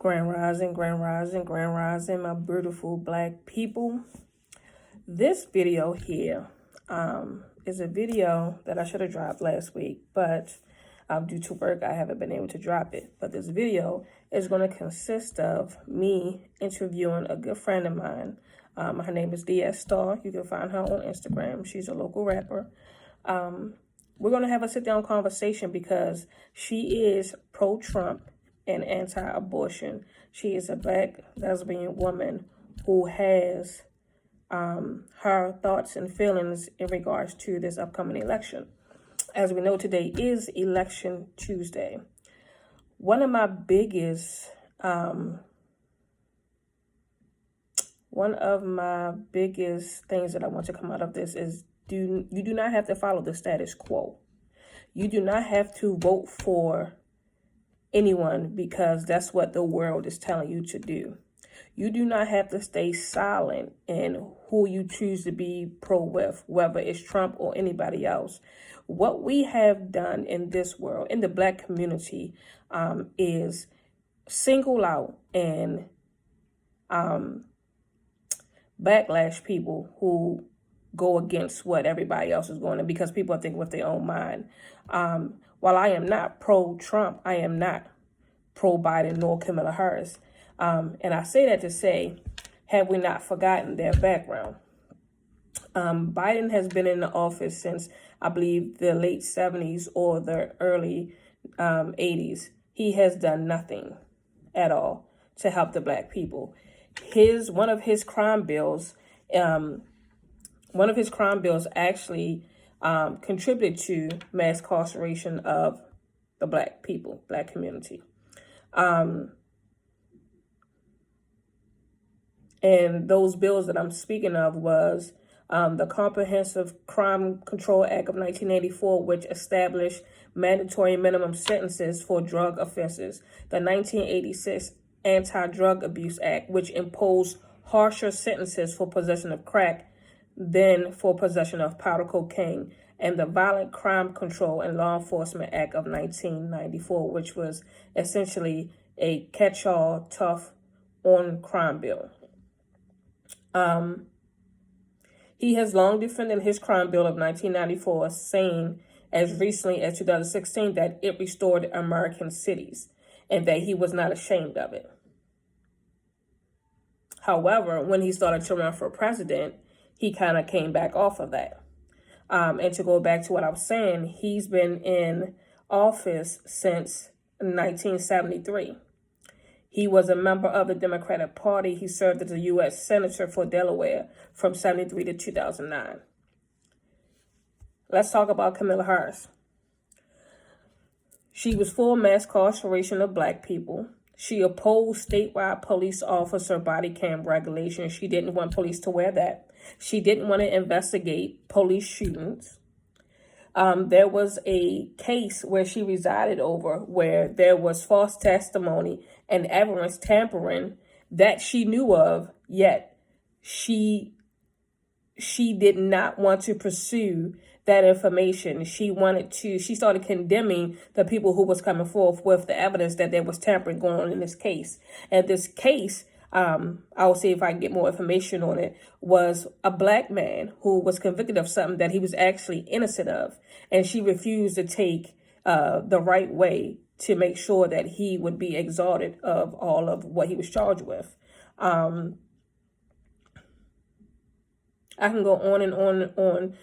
Grand Rising, Grand Rising, Grand Rising, my beautiful black people. This video here is a video that I should have dropped last week, but due to work, I haven't been able to drop it. But this video is going to consist of me interviewing a good friend of mine. Her name is DS Star. You can find her on Instagram. She's a local rapper. We're going to have a sit-down conversation because she is pro-Trump and anti-abortion. She is a black lesbian woman who has her thoughts and feelings in regards to this upcoming election. As we know, today is Election Tuesday. One of my biggest things that I want to come out of this is you do not have to follow the status quo. You do not have to vote for anyone because that's what the world is telling you to do. You do not have to stay silent in who you choose to be pro with, whether it's Trump or anybody else. What we have done in this world, in the black community, is single out and backlash people who go against what everybody else is going to, because people are thinking with their own mind. While I am not pro-Trump, I am not pro-Biden nor Kamala Harris. And I say that to say, have we not forgotten their background? Biden has been in the office since, I believe, the late 70s or the early 80s. He has done nothing at all to help the black people. One of his crime bills actually contributed to mass incarceration of the black people, black community. And those bills that I'm speaking of was the Comprehensive Crime Control Act of 1984, which established mandatory minimum sentences for drug offenses. The 1986 Anti-Drug Abuse Act, which imposed harsher sentences for possession of crack than for possession of powder cocaine. And the Violent Crime Control and Law Enforcement Act of 1994, which was essentially a catch-all, tough-on-crime bill. He has long defended his crime bill of 1994, saying as recently as 2016 that it restored American cities and that he was not ashamed of it. However, when he started to run for president, he kind of came back off of that. And to go back to what I was saying, he's been in office since 1973. He was a member of the Democratic Party. He served as a U.S. Senator for Delaware from 1973 to 2009. Let's talk about Kamala Harris. She was for mass incarceration of black people. She opposed statewide police officer body cam regulations. She didn't want police to wear that. She didn't want to investigate police shootings. There was a case where she resided over where there was false testimony and evidence tampering that she knew of, yet she did not want to pursue that information. She started condemning the people who was coming forth with the evidence that there was tampering going on in this case. And this case, I'll see if I can get more information on it, was a black man who was convicted of something that he was actually innocent of. And she refused to take the right way to make sure that he would be exalted of all of what he was charged with. I can go on and on and on.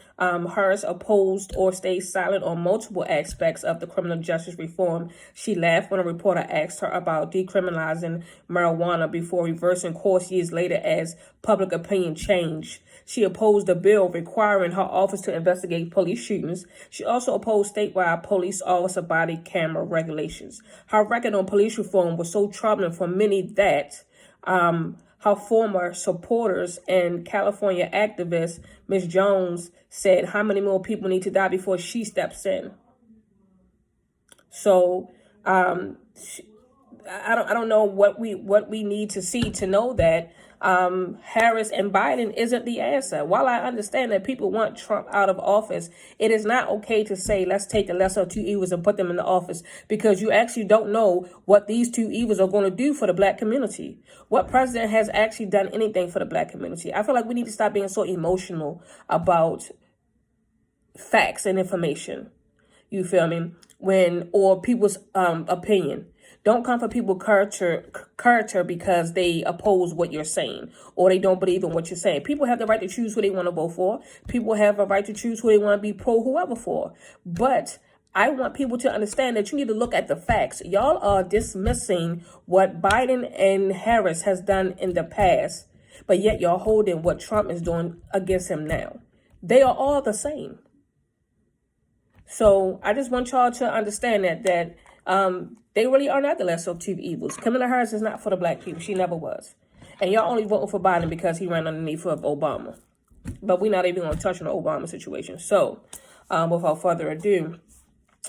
Harris opposed or stayed silent on multiple aspects of the criminal justice reform. She laughed when a reporter asked her about decriminalizing marijuana before reversing course years later as public opinion changed. She opposed a bill requiring her office to investigate police shootings. She also opposed statewide police officer body camera regulations. Her record on police reform was so troubling for many that her former supporters and California activist, Ms. Jones, said how many more people need to die before she steps in. So I don't know what we need to see to know that Harris and Biden isn't the answer. While I understand that people want Trump out of office, it is not okay to say, let's take the lesser of two evils and put them in the office, because you actually don't know what these two evils are going to do for the black community. What president has actually done anything for the black community? I feel like we need to stop being so emotional about facts and information. You feel me? Or people's opinion. Don't come for people's character because they oppose what you're saying or they don't believe in what you're saying. People have the right to choose who they want to vote for. People have a right to choose who they want to be pro whoever for. But I want people to understand that you need to look at the facts. Y'all are dismissing what Biden and Harris has done in the past, but yet y'all holding what Trump is doing against him now. They are all the same. So I just want y'all to understand that they really are not the lesser of two evils. Kamala Harris is not for the black people. She never was. And y'all only voting for Biden because he ran underneath of Obama. But we're not even going to touch on the Obama situation. So without further ado,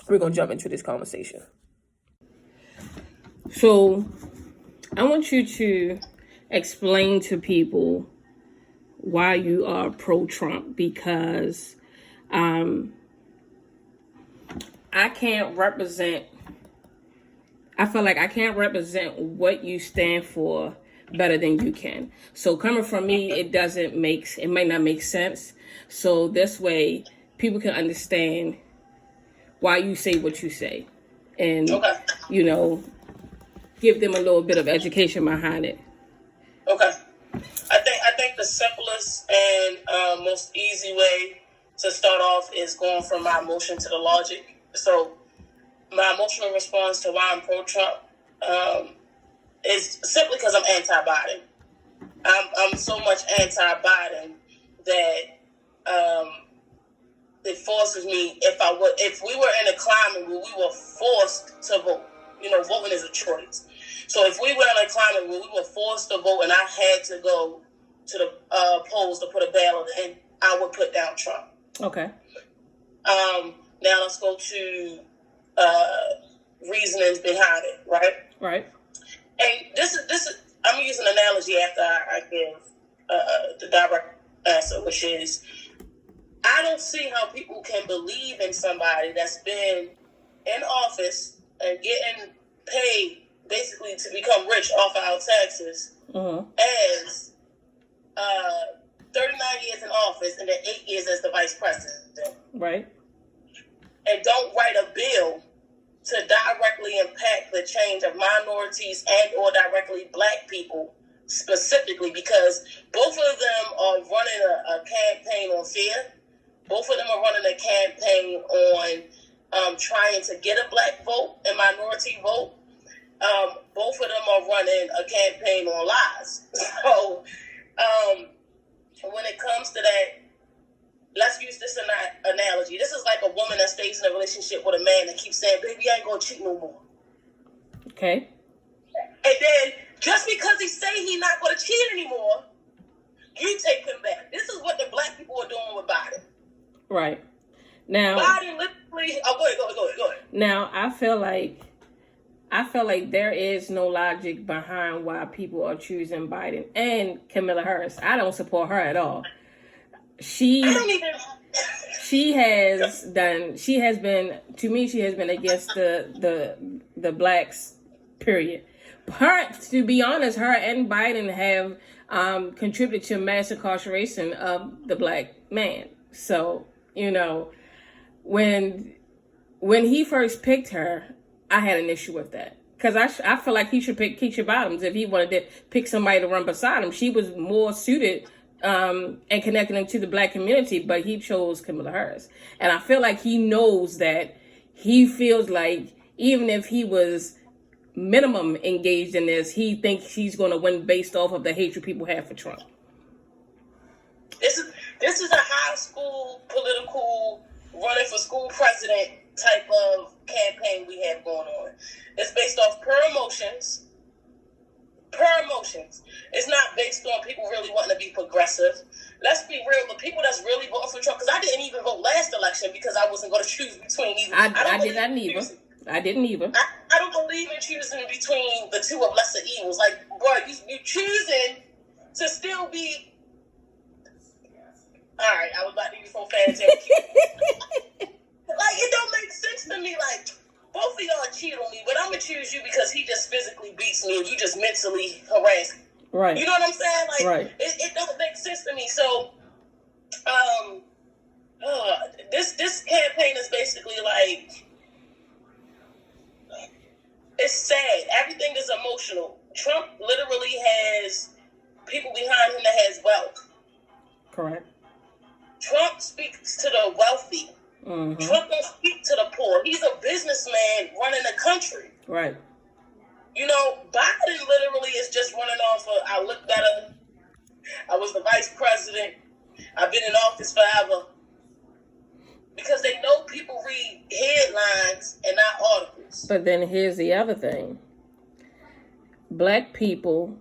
we're going to jump into this conversation. So I want you to explain to people why you are pro-Trump, because I feel like I can't represent what you stand for better than you can. So coming from me, it might not make sense. So this way people can understand why you say what you say and, give them a little bit of education behind it. Okay. I think the simplest and most easy way to start off is going from my emotion to the logic. So my emotional response to why I'm pro-Trump is simply because I'm anti-Biden. I'm so much anti-Biden that it forces me. If we were in a climate where we were forced to vote, voting is a choice. So if we were in a climate where we were forced to vote and I had to go to the polls to put a ballot in, I would put down Trump. Okay. Now let's go to reasonings behind it, right? Right. And this is I'm gonna use an analogy after I give the direct answer, which is I don't see how people can believe in somebody that's been in office and getting paid basically to become rich off of our taxes as 39 years in office and then 8 years as the vice president. Right. And don't write a bill to directly impact the change of minorities and or directly black people specifically, because both of them are running a campaign on fear. Both of them are running a campaign on trying to get a black vote and minority vote. Both of them are running a campaign on lies. So when it comes to that, let's use this analogy. This is like a woman that stays in a relationship with a man that keeps saying, baby, I ain't going to cheat no more. Okay. And then just because he say he's not going to cheat anymore, you take him back. This is what the black people are doing with Biden. Right. Now, Biden literally, go ahead. Now, I feel like there is no logic behind why people are choosing Biden and Kamala Harris. I don't support her at all. She has been against the blacks, period. To be honest, her and Biden have contributed to mass incarceration of the black man. So, when he first picked her, I had an issue with that. Because I feel like he should pick Keisha Bottoms if he wanted to pick somebody to run beside him. She was more suited and connecting him to the black community, but he chose Kamala Harris. And I feel like he knows that he feels like even if he was minimum engaged in this, he thinks he's going to win based off of the hatred people have for Trump. This is a high school political running for school president type of campaign we have going on. It's based off pure emotions. It's not based on people really wanting to be progressive. Let's be real. The people that's really voting for Trump, because I didn't even vote last election because I wasn't going to choose between either. I didn't either. I I don't believe in choosing between the two of lesser evils. Like, boy, you choosing to still be. All right, I was about to use some fancy. Like, it don't make sense to me. Like, both of y'all cheat on me, but I'm gonna choose you because he just physically beats me and you just mentally harass me. Right. You know what I'm saying? Like, right. It don't make sense to me. So, this campaign is basically like, it's sad. Everything is emotional. Trump literally has people behind him that has wealth. Correct. Trump speaks to the wealthy. Mm-hmm. Trump don't speak to the poor. He's a businessman running the country. Right. You know, Biden literally is just running off of, I look better, I was the vice president, I've been in office forever. Because they know people read headlines and not articles. But then here's the other thing. Black people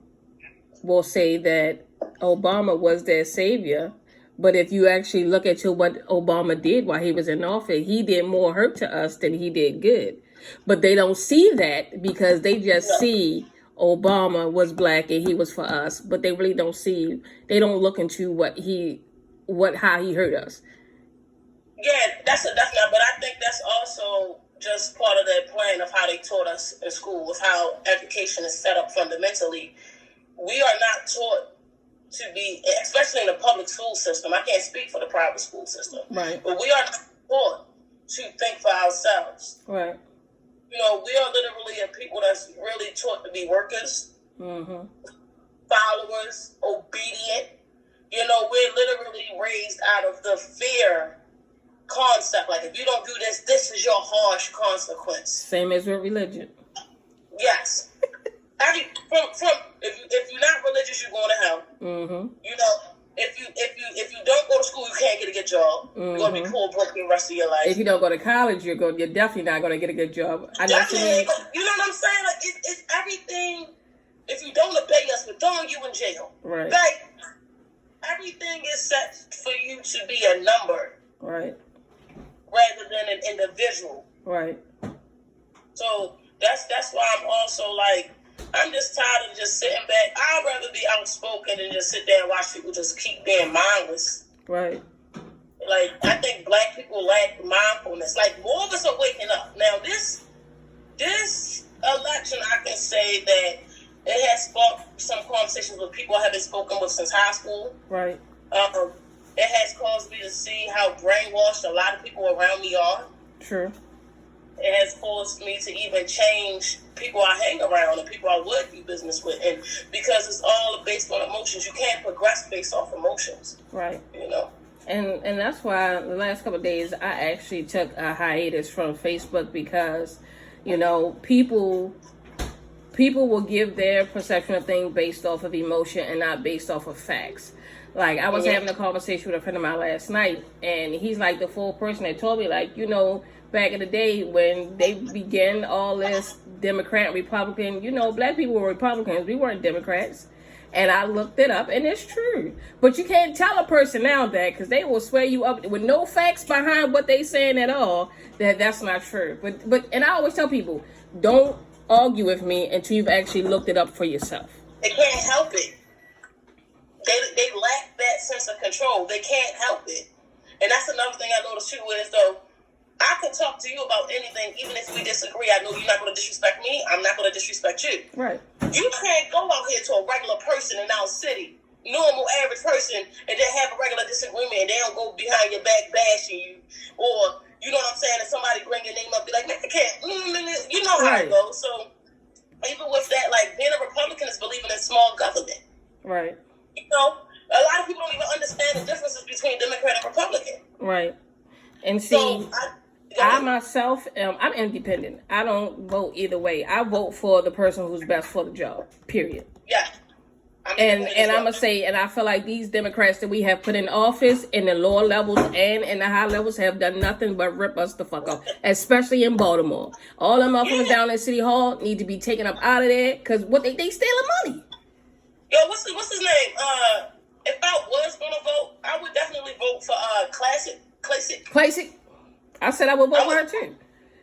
will say that Obama was their savior. But if you actually look at what Obama did while he was in office, he did more hurt to us than he did good. But they don't see that because they just see Obama was black and he was for us. But they really don't see, they don't look into how he hurt us. Yeah, that's a definite, but I think that's also just part of their plan of how they taught us in school, of how education is set up fundamentally. We are not taught to be, especially in the public school system. I can't speak for the private school system. Right. But we are not taught to think for ourselves. Right. You know, we are literally a people that's really taught to be workers, mm-hmm. followers, obedient. You know, we're literally raised out of the fear concept. Like, if you don't do this, this is your harsh consequence. Same as with religion. Yes. If you're not religious, you're going to hell. Mm-hmm. You know, if you don't go to school, you can't get a good job. Mm-hmm. You're gonna be poor, broke the rest of your life. If you don't go to college, you're definitely not gonna get a good job. You know what I'm saying? Like, it's everything. If you don't obey us, we're throwing you in jail. Right. Like, everything is set for you to be a number. Right. Rather than an individual. Right. So that's why I'm also like, I'm just tired of just sitting back. I'd rather be outspoken than just sit there and watch people just keep being mindless. Right. Like, I think black people lack mindfulness. Like, more of us are waking up. Now, this election, I can say that it has sparked some conversations with people I haven't spoken with since high school. Right. It has caused me to see how brainwashed a lot of people around me are. True. It has caused me to even change people I hang around and people I would do business with. And because it's all based on emotions, you can't progress based off emotions. Right. You know? And that's why the last couple of days I actually took a hiatus from Facebook because, you know, people will give their perception of things based off of emotion and not based off of facts. Like, I was having a conversation with a friend of mine last night, and he's like the full person that told me, like, you know, back in the day when they began all this Democrat, Republican, you know, black people were Republicans. We weren't Democrats. And I looked it up, and it's true. But you can't tell a person now that, because they will swear you up with no facts behind what they saying at all, that's not true. But and I always tell people, don't argue with me until you've actually looked it up for yourself. They can't help it. They lack that sense of control. They can't help it. And that's another thing I noticed too is, though, I can talk to you about anything, even if we disagree. I know you're not going to disrespect me. I'm not going to disrespect you. Right. You can't go out here to a regular person in our city, normal, average person, and then have a regular disagreement, and they don't go behind your back bashing you. Or, you know what I'm saying, if somebody bring your name up, be like, man, I can't. You know how it goes. So, even with that, like, being a Republican is believing in small government. Right. You know, a lot of people don't even understand the differences between Democrat and Republican. Right. And see, so I myself, I'm independent. I don't vote either way. I vote for the person who's best for the job, period. Yeah. And I'm going to say, and I feel like these Democrats that we have put in office in the lower levels and in the high levels have done nothing but rip us the fuck off, especially in Baltimore. All them motherfuckers down in City Hall need to be taken up out of there because they stealing money. Yo, what's his name? If I was going to vote, I would definitely vote for Classic. I said I would vote for her too.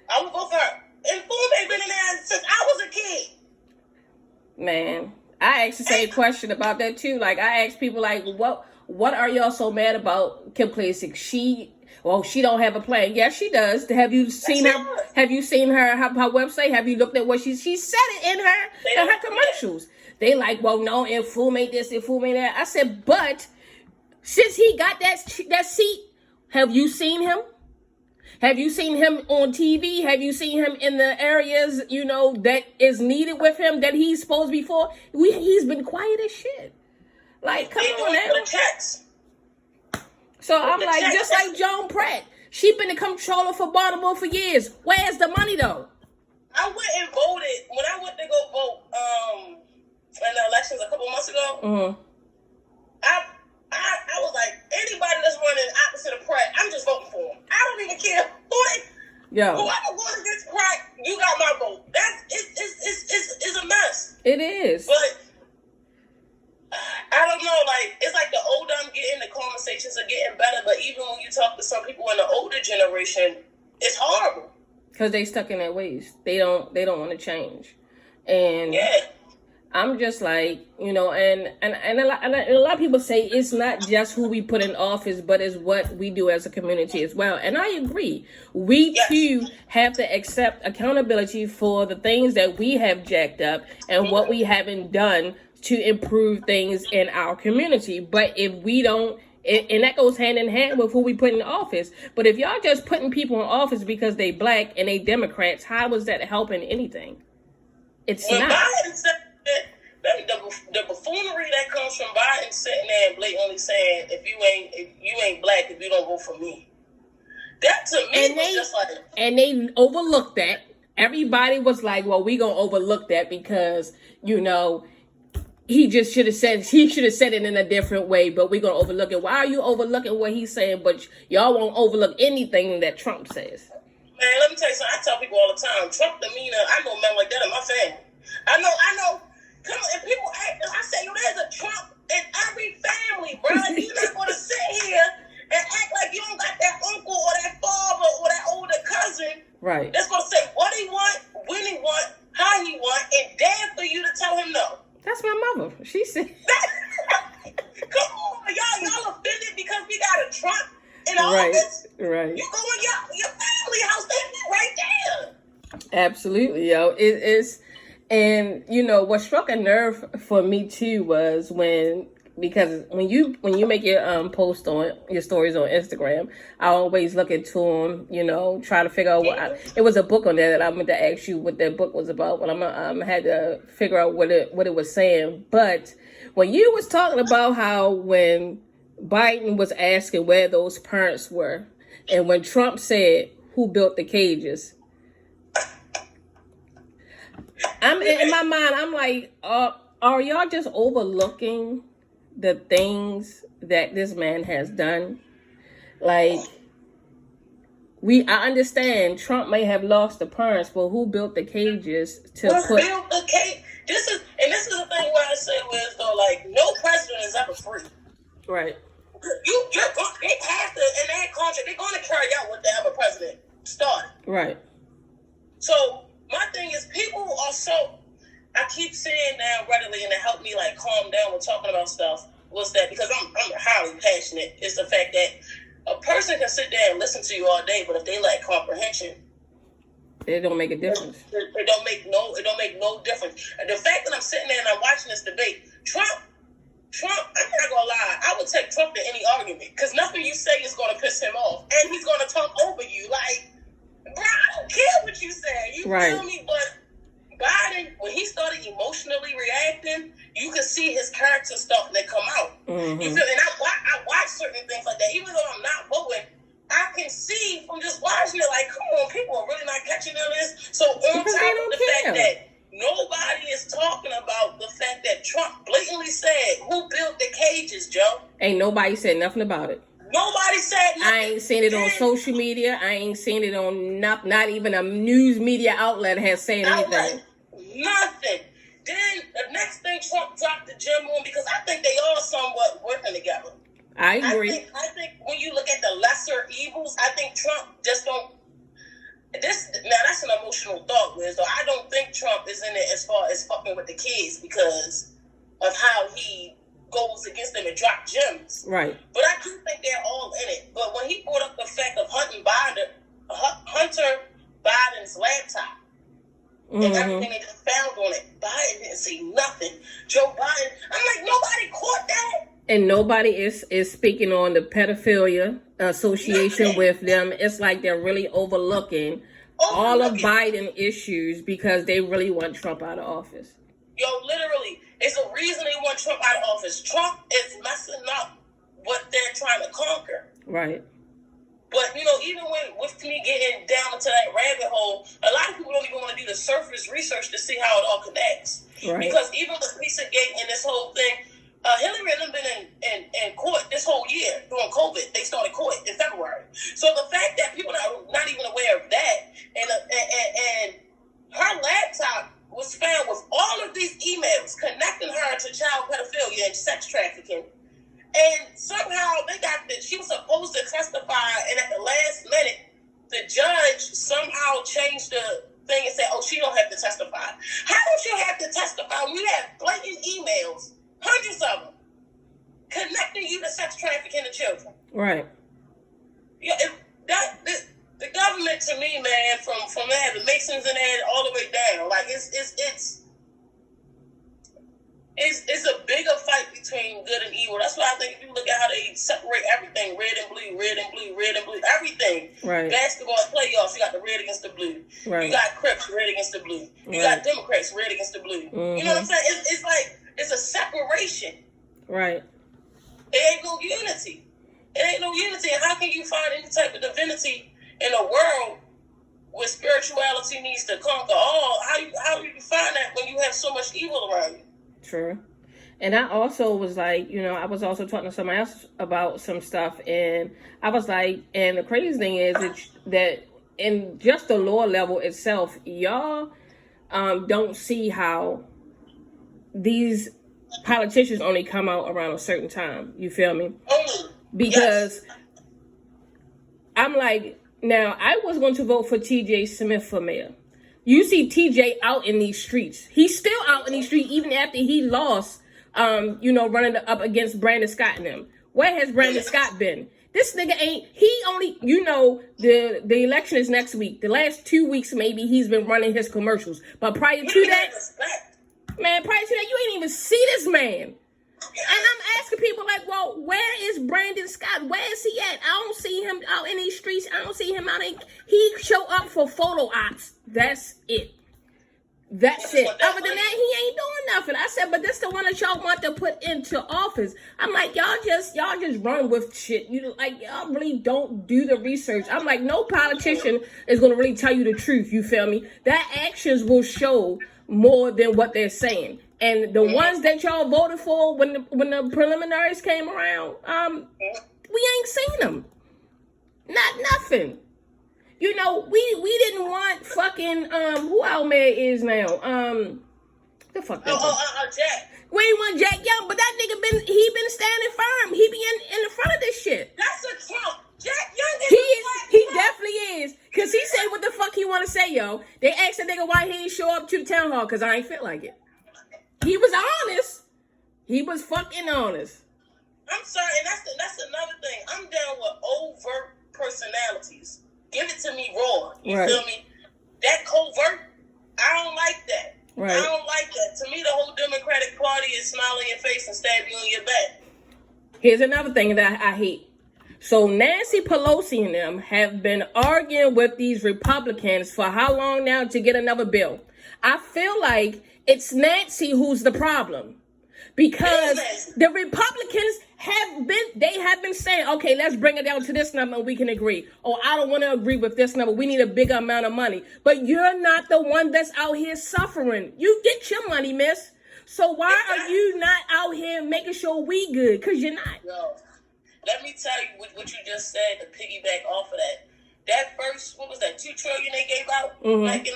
I would vote for her. And food ain't been in there since I was a kid. Man, I asked the same question about that too. Like, I asked people, like, what are y'all so mad about Kim Klacik? She don't have a plan. Yes, she does. Have you seen her? Have you seen her website? Have you looked at what she said it in her commercials? They like, well, no, and Fool made this, and Fool made that. I said, but since he got that seat, have you seen him? Have you seen him on TV? Have you seen him in the areas, that is needed with him that he's supposed to be for? He's been quiet as shit. Like, come on now. So I'm like, just like Joan Pratt. She been the comptroller for Baltimore for years. Where's the money though? I went and voted when I went to go vote in the elections a couple months ago. Mm-hmm. I was like, anybody that's running opposite of Pratt, I'm just voting for him. I don't even care whoever voted against Pratt, you got my vote. It's a mess. It is. But I don't know, like, it's like the older I'm getting, the conversations are getting better. But even when you talk to some people in the older generation, it's horrible. Because they stuck in their ways. They don't want to change. And I'm just like, and a lot of people say it's not just who we put in office, but it's what we do as a community as well. And I agree. We too have to accept accountability for the things that we have jacked up and what we haven't done to improve things in our community. But if we don't, and that goes hand in hand with who we put in office. But if y'all just putting people in office because they black and they Democrats, how is that helping anything? It's not. Biden said the buffoonery that comes from Biden sitting there and blatantly saying, if you ain't black, if you don't vote for me. That to me was just like... And they overlooked that. Everybody was like, well, we gonna overlook that because, he should have said it in a different way, but we're gonna overlook it. Why are you overlooking what he's saying, but y'all won't overlook anything that Trump says? Man, let me tell you something. I tell people all the time, Trump demeanor, I know men like that in my family. I know. Come on, and people act, I say, there's a Trump in every family, bro. You're not going to sit here and act like you don't got that uncle or that father or that older cousin. Right. That's going to say what he want, when he want, how he want, and dare for you to tell him no. That's my mother. She said. Come on, y'all offended because we got a Trump in office? Right. You go in your family house, they be right there. Absolutely, yo. It is. And what struck a nerve for me too was because when you make your post on your stories on Instagram, I always look into them, try to figure out it was a book on there that I meant to ask you what that book was about, but I had to figure out what it was saying. But when you was talking about how when Biden was asking where those parents were, and when Trump said who built the cages, I'm in my mind. I'm like, are y'all just overlooking the things that this man has done? Like, I understand Trump may have lost the parents, but who built the cages to built the cage? This is the thing where I say where though, like, no president is ever free. Right. They have to in that contract. They're going to carry out what the other president started. Right. So my thing is, people are so. I keep saying now readily, and it helped me like calm down with talking about stuff. Was that because I'm highly passionate? It's the fact that a person can sit there and listen to you all day, but if they lack comprehension, it don't make a difference. It don't make no difference. And the fact that I'm sitting there and I'm watching this debate, Trump. I'm not gonna lie. I would take Trump to any argument because nothing you say is gonna piss him off, and he's gonna talk over you. Like, bro, I don't care what you say. You feel me? But Biden, when he started emotionally reacting, you could see his character starting to come out. Mm-hmm. You feel? And I watch certain things like that, even though I'm not voting. I can see from just watching it, like, come on, people are really not catching on this. So on top of the fact that nobody is talking about the fact that Trump blatantly said, who built the cages, Joe? Ain't nobody said nothing about it. Nobody said nothing. I ain't seen it on social media. I ain't seen it on not even a news media outlet has said anything. Nothing. Then the next thing, Trump dropped the gem on because I think they all somewhat working together. I agree. I think when you look at the lesser evils, I think Trump just don't. Now that's an emotional thought, Wiz. So I don't think Trump is in it as far as fucking with the kids because of how he goes against them and drop gems. Right. But I do think they're all in it. But when he brought up the fact of Hunter Biden's laptop and everything they just found on it, Biden didn't say nothing. Joe Biden, I'm like, nobody caught that. And nobody is speaking on the pedophilia association with them. It's like they're really overlooking all of Biden issues because they really want Trump out of office. Yo, literally, it's a reason they want Trump out of office. Trump is messing up what they're trying to conquer. Right. But, even with me getting down into that rabbit hole, a lot of people don't even want to do the surface research to see how it all connects. Right. Because even with Pizzagate and this whole thing, Hillary and them been in court this whole year during COVID. They started court in February. So the fact that people are not even aware of that, and her laptop was found with all of these emails connecting her to child pedophilia and sex trafficking. And somehow they got that she was supposed to testify, and at the last minute, the judge somehow changed the thing and said, "Oh, she don't have to testify." How don't you have to testify when you have blatant emails, hundreds of them, connecting you to sex trafficking of children? Right. Yeah, the government to me, man, from having Masons in there all the way down, like it's a bigger fight between good and evil. That's why I think if you look at how they separate everything, red and blue, red and blue, red and blue, everything. Right. Basketball playoffs, you got the red against the blue. Right. You got Crips, red against the blue. You got Democrats, red against the blue. Mm-hmm. You know what I'm saying? It's like, it's a separation. Right. It ain't no unity. It ain't no unity. And how can you find any type of divinity in a world where spirituality needs to conquer all? How do you find that when you have so much evil around you? True. And I also was like, I was also talking to somebody else about some stuff, and I was like, and the crazy thing is that in just the law level itself, y'all don't see how these politicians only come out around a certain time. You feel me? Because I'm like, now I was going to vote for TJ Smith for mayor. You see TJ out in these streets. He's still out in these streets even after he lost, running up against Brandon Scott and them. Where has Brandon Scott been? This nigga the election is next week. The last 2 weeks maybe he's been running his commercials. But prior to that, you ain't even see this man. And I'm asking people like, well, where is Brandon Scott? Where is he at? I don't see him out in these streets. I don't see him out in... He show up for photo ops. That's it. That's it. Other than that, he ain't doing nothing. I said, but this the one that y'all want to put into office. I'm like, y'all just run with shit. Y'all really don't do the research. I'm like, no politician is going to really tell you the truth. You feel me? Their actions will show more than what they're saying. And the ones that y'all voted for when the preliminaries came around, we ain't seen them. Not nothing. We didn't want fucking who our mayor is now. The fuck that Jack. We ain't want Jack Young, but that nigga been standing firm. He be in the front of this shit. That's a Trump. Jack Young he definitely is. Cause he said what the fuck he wanna say, yo. They asked the nigga why he ain't show up to the town hall, cause I ain't feel like it. He was honest. He was fucking honest. I'm sorry, and that's another thing. I'm down with overt personalities. Give it to me raw. You feel me? That covert, I don't like that. Right. I don't like that. To me, the whole Democratic Party is smile in your face and stab you on your back. Here's another thing that I hate. So Nancy Pelosi and them have been arguing with these Republicans for how long now to get another bill? I feel like it's Nancy who's the problem. Because the Republicans have been saying, okay, let's bring it down to this number and we can agree. Oh, I don't want to agree with this number. We need a bigger amount of money. But you're not the one that's out here suffering. You get your money, miss. So why are you not out here making sure we good? Because you're not. Yo, let me tell you what you just said to piggyback off of that. That first, what was that, $2 trillion they gave out? Mm-hmm. Like in,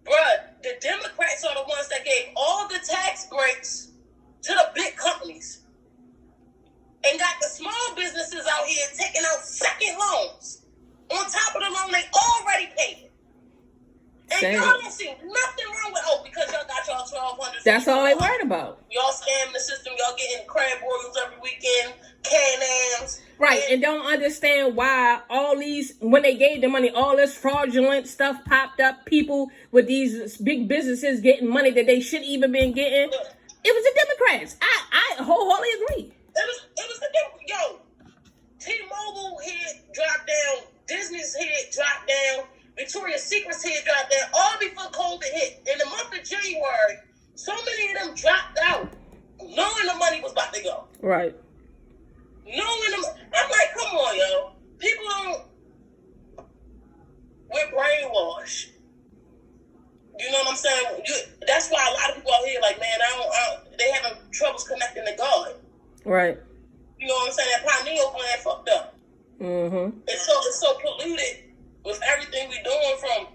bruh, the Democrats are the ones that gave all the tax breaks to the big companies and got the small businesses out here taking out second loans. On top of the loan they That's all they worried about. Y'all scamming the system. Y'all getting crab boils every weekend, Can-Ams. Right, and don't understand why all these, when they gave the money, all this fraudulent stuff popped up. People with these big businesses getting money that they shouldn't even been getting. It was the Democrats. I wholeheartedly agree. It was the yo. T-Mobile head dropped down. Disney's head dropped down. Victoria's Secret's head dropped down. All before COVID hit. In the month of January, so many of them dropped out, knowing the money was about to go. Right. Knowing them, I'm like, come on, yo. People don't. We're brainwashed. You know what I'm saying? That's why a lot of people out here, like, man, they having troubles connecting to God. Right. You know what I'm saying? That pineal gland fucked up. Mm-hmm. It's so polluted with everything we doing from,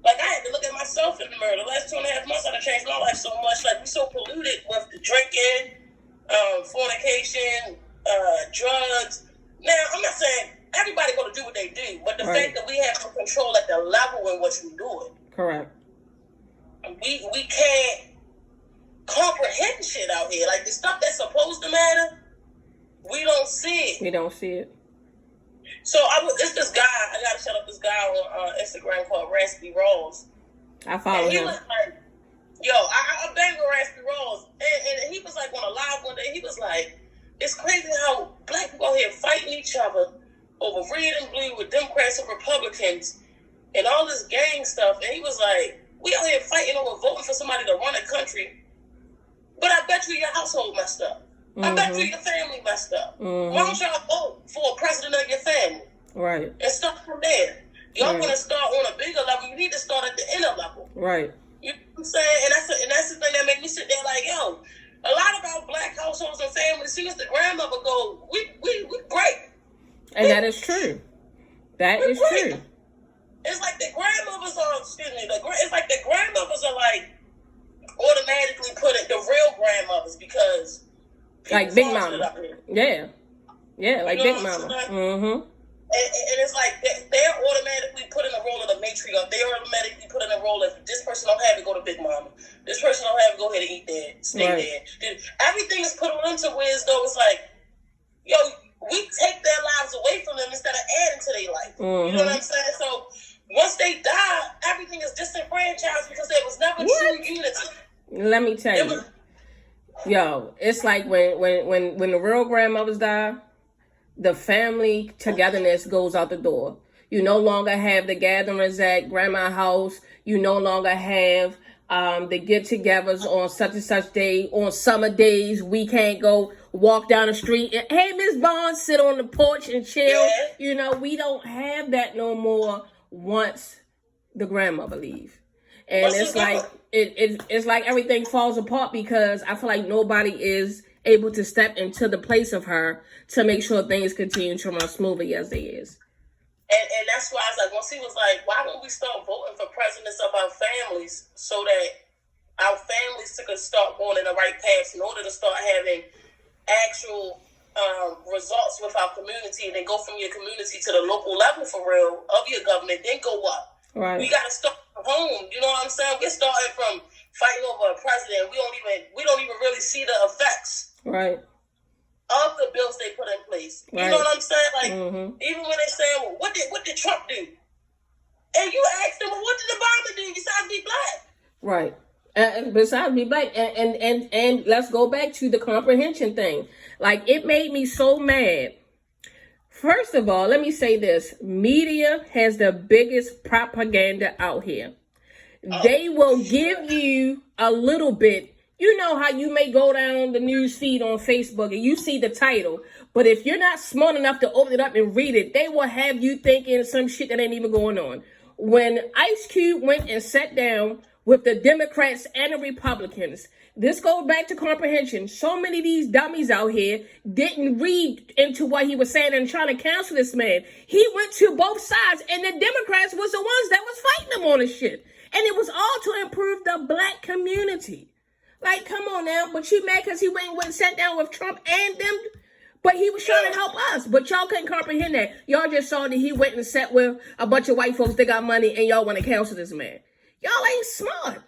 like, I had to look at myself in the mirror. The last 2.5 months, I've changed my life so much. Like, we so polluted with the drinking, fornication, drugs. Now, I'm not saying everybody going to do what they do, but the fact that we have to control at the level in which we do it. Correct. We can't comprehend shit out here. Like, the stuff that's supposed to matter, we don't see it. We don't see it. So it's this guy. I gotta shout out this guy on Instagram called Raspy Rose. I follow him. He was like, "Yo, I bang with Raspy Rose," and he was like on a live one day. He was like, "It's crazy how black people out here fighting each other over red and blue with Democrats and Republicans and all this gang stuff." And he was like, "We out here fighting over voting for somebody to run a country, but I bet you your household messed up. I bet you your family messed up. Why don't y'all vote for a president of your family?" Right. And start from there. Y'all want to start on a bigger level. You need to start at the inner level. Right. You know what I'm saying? And that's the thing that made me sit there like, yo, a lot of our black households and families, as soon as the grandmother go, we break. And that is true. That is true. It's like the grandmothers are, it's like the grandmothers are like automatically put it, the real grandmothers, because like Big Mama. Yeah. Yeah, like Big Mama. Mm-hmm. And it's like they're automatically put in the role of the matriarch. They're automatically put in the role of, this person don't have it, go to Big Mama. This person don't have it, go ahead and eat there, stay there. Everything is put on them to where as though it's like, yo, we take their lives away from them instead of adding to their life. You know what I'm saying? So once they die, everything is disenfranchised because there was never true unity. Let me tell you. Yo, it's like when the real grandmothers die, the family togetherness goes out the door. You no longer have the gatherings at grandma's house. You no longer have the get-togethers on such and such day. On summer days, we can't go walk down the street and, hey, Miss Bond, sit on the porch and chill. Yeah. You know, we don't have that no more once the grandmother leaves. And it's like it's like everything falls apart because I feel like nobody is able to step into the place of her to make sure things continue to run smoothly as they is. And that's why I was like, once he was like, why don't we start voting for presidents of our families so that our families could start going in the right path in order to start having actual results with our community, and then go from your community to the local level for real of your government, then go up. Right. We got to start from home. You know what I'm saying? We're starting from fighting over a president. We don't even really see the effects. Right. Of the bills they put in place. You know what I'm saying? Like, even when they say, well, what did Trump do? And you ask them, well, what did Obama do besides be black? Right. Besides be black. And let's go back to the comprehension thing. Like, it made me so mad. First of all, let me say this. Media has the biggest propaganda out here. They will give you a little bit. You know how you may go down the news feed on Facebook and you see the title, but if you're not smart enough to open it up and read it, they will have you thinking some shit that ain't even going on. When Ice Cube went and sat down with the Democrats and the Republicans, this goes back to comprehension. So many of these dummies out here didn't read into what he was saying and trying to counsel this man. He went to both sides, and the Democrats was the ones that was fighting him on this shit. And it was all to improve the black community. Like, come on now. But you mad because he went and sat down with Trump and them? But he was trying to help us. But y'all couldn't comprehend that. Y'all just saw that he went and sat with a bunch of white folks that got money and y'all want to counsel this man. Y'all ain't smart.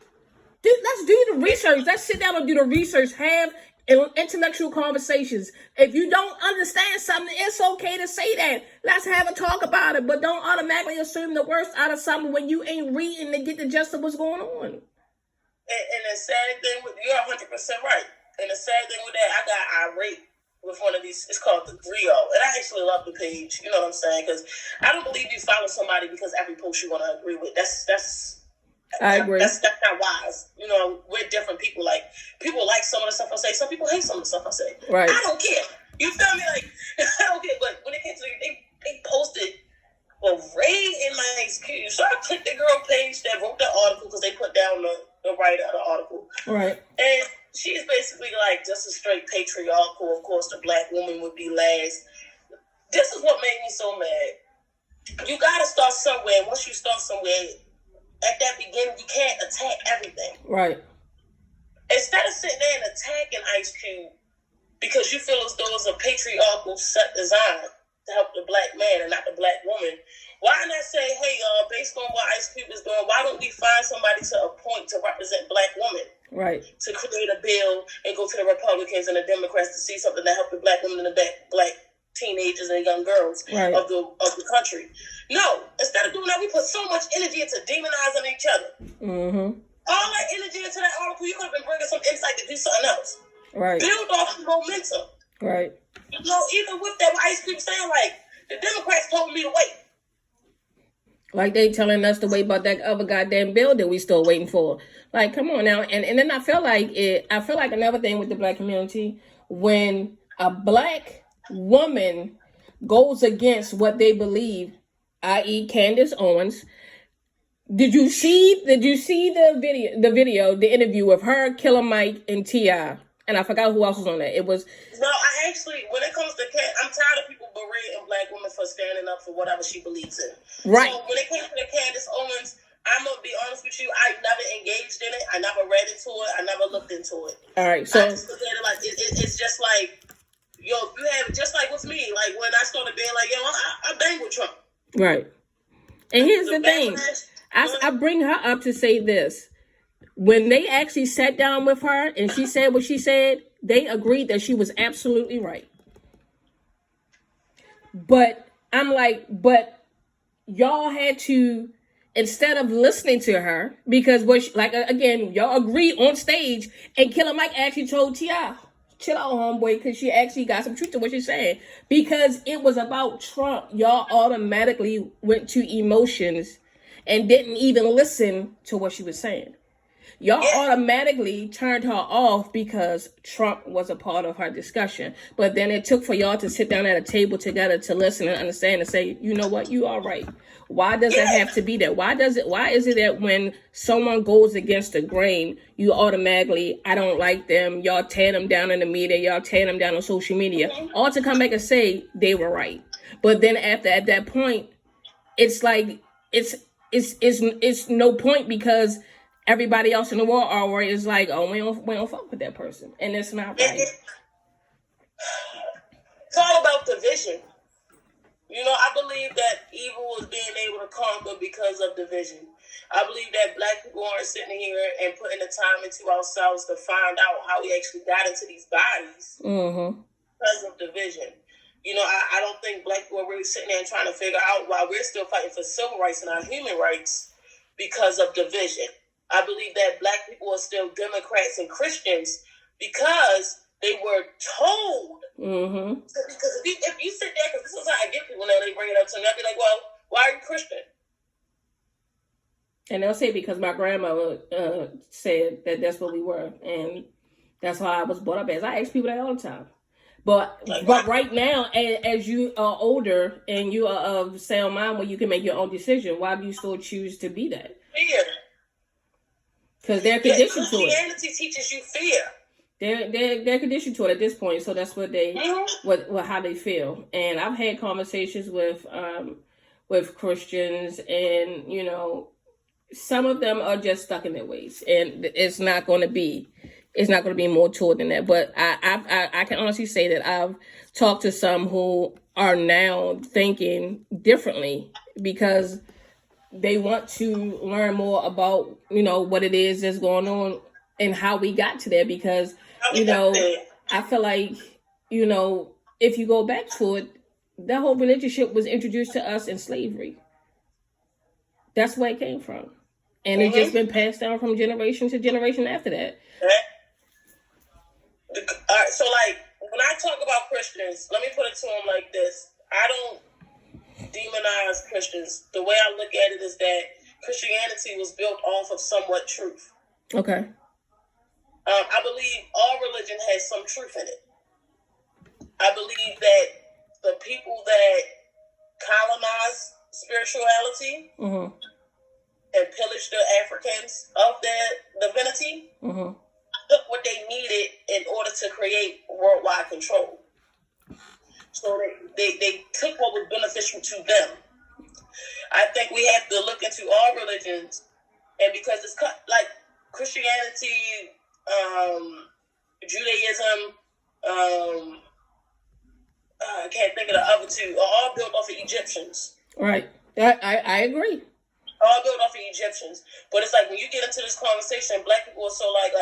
Let's do the research. Let's sit down and do the research. Have intellectual conversations. If you don't understand something, it's okay to say that. Let's have a talk about it, but don't automatically assume the worst out of something when you ain't reading to get the gist of what's going on. And the sad thing with you're 100% right. And the sad thing with that, I got irate with one of these. It's called the Grio, and I actually love the page. You know what I'm saying? Because I don't believe you follow somebody because every post you're gonna agree with. I agree. That's not wise. You know, we're different people. Like, people like some of the stuff I say. Some people hate some of the stuff I say. Right. I don't care. You feel me? Like, I don't care. But when it came to they posted, well, Ray and my excuse. So I clicked the girl page that wrote the article because they put down the writer of the article. Right. And she's basically like, just a straight patriarchal. Of course, the black woman would be last. This is what made me so mad. You got to start somewhere. Once you start somewhere, at that beginning, you can't attack everything. Right. Instead of sitting there and attacking Ice Cube because you feel as though it's a patriarchal set design to help the black man and not the black woman, why not say, hey, based on what Ice Cube is doing, why don't we find somebody to appoint to represent black women? Right. To create a bill and go to the Republicans and the Democrats to see something to help the black women and the black teenagers and young girls of the country. No, instead of doing that, we put so much energy into demonizing each other. Mm-hmm. All that energy into that article, you could have been bringing some insight to do something else. Right. Build off the momentum. Right. You know, even with that, Ice Cube saying, like, the Democrats told me to wait. Like they telling us to wait about that other goddamn bill that we still waiting for. Like, come on now. And then I feel like another thing with the black community, when a black woman goes against what they believe, i.e. Candace Owens. Did you see the interview with her, Killer Mike, and T.I.? And I forgot who else was on that. It was... No, I actually, when it comes to I'm tired of people berating black women for standing up for whatever she believes in. Right. So when it came to the Candace Owens, I'm going to be honest with you, I never engaged in it. I never read into it. I never looked into it. All right, so... I just look at it like, it's just like, yo, you have, just like with me, like when I started being like, yo, I bang with Trump. Right. And here's the thing. I bring her up to say this. When they actually sat down with her and she said what she said, they agreed that she was absolutely right. But I'm like, y'all had to, instead of listening to her, because again, y'all agreed on stage, and Killer Mike actually told T.I., chill out, homeboy, because she actually got some truth to what she's saying. Because it was about Trump, y'all automatically went to emotions and didn't even listen to what she was saying. Y'all automatically turned her off because Trump was a part of her discussion. But then it took for y'all to sit down at a table together to listen and understand and say, you know what, you are right. Why does it have to be that? Why is it that when someone goes against the grain, you automatically, I don't like them, y'all tear them down in the media, y'all tear them down on social media, all to come back and say they were right. But then at that point, it's like it's no point, because everybody else in the world already is like, oh, we don't fuck with that person. And it's not right. It's all about division. You know, I believe that evil is being able to conquer because of division. I believe that black people aren't sitting here and putting the time into ourselves to find out how we actually got into these bodies because of division. You know, I don't think black people are really sitting there and trying to figure out why we're still fighting for civil rights and our human rights because of division. I believe that black people are still Democrats and Christians because they were told. Because if you sit there, because this is how I get people now, they bring it up to me, I'll be like, well, why are you Christian? And they'll say, because my grandmother said that that's what we were. And that's how I was brought up as. I ask people that all the time. But right now, as you are older and you are of sound mind where you can make your own decision, why do you still choose to be that? Fear. Because they're conditioned to it. Christianity teaches you fear. They're conditioned to it at this point, so that's what how they feel. And I've had conversations with Christians, and you know, some of them are just stuck in their ways, and it's not going to be more to it than that. But I can honestly say that I've talked to some who are now thinking differently, because they want to learn more about, you know, what it is that's going on and how we got to there, because, you know, I feel like, you know, if you go back to it, that whole relationship was introduced to us in slavery. That's where it came from. And it's just been passed down from generation to generation after that. All right, so like when I talk about Christians, let me put it to them like this: I don't demonize Christians. The way I look at it is that Christianity was built off of somewhat truth. Okay. I believe all religion has some truth in it. I believe that the people that colonized spirituality and pillaged the Africans of their divinity took what they needed in order to create worldwide control. So they took what was beneficial to them. I think we have to look into all religions, and because it's like Christianity, Judaism, I can't think of the other two, are all built off of Egyptians. Right. I agree. All built off of Egyptians. But it's like when you get into this conversation, black people are so like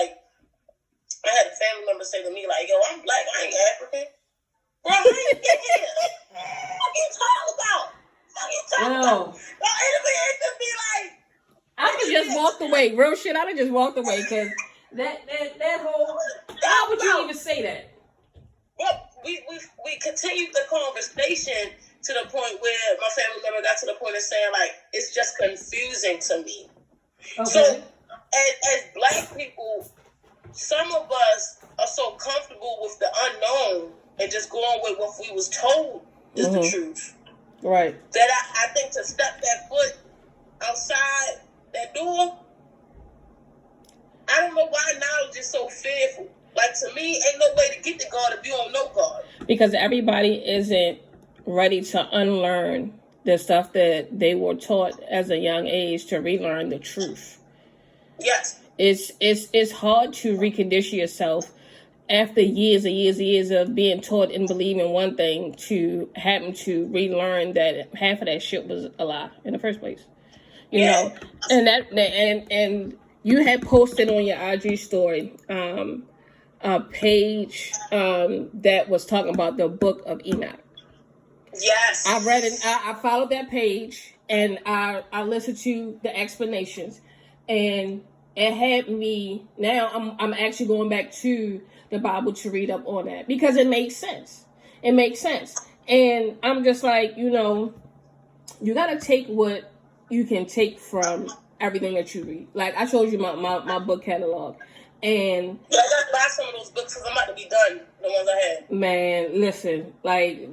I had a family member say to me, like, yo, I'm black, I ain't African. Bro, I ain't get here. What you talking about? What you talking about? Well, it could be like, I would just walked away. Real shit, I would just walked away, because that whole, how would you even say that? Well, we continued the conversation to the point where my family member got to the point of saying, like, it's just confusing to me. Okay. So, as black people, some of us are so comfortable with the unknown and just going with what we was told is the truth. Right. That I think to step that foot outside that door, I don't know why knowledge is so fearful. Like, to me, ain't no way to get to God if you don't know God. Because everybody isn't ready to unlearn the stuff that they were taught as a young age to relearn the truth. Yes. It's hard to recondition yourself after years and years and years of being taught and believing one thing to having to relearn that half of that shit was a lie in the first place. You know, and you had posted on your IG story a page that was talking about the Book of Enoch. Yes. I read it. I followed that page, and I listened to the explanations, and it had me. Now I'm actually going back to the Bible to read up on that, because it makes sense. It makes sense, and I'm just like, you know, you gotta take what you can take from everything that you read. Like, I showed you my book catalog. And yeah, I gotta buy some of those books because I'm about to be done. The ones I had. Man, listen, like,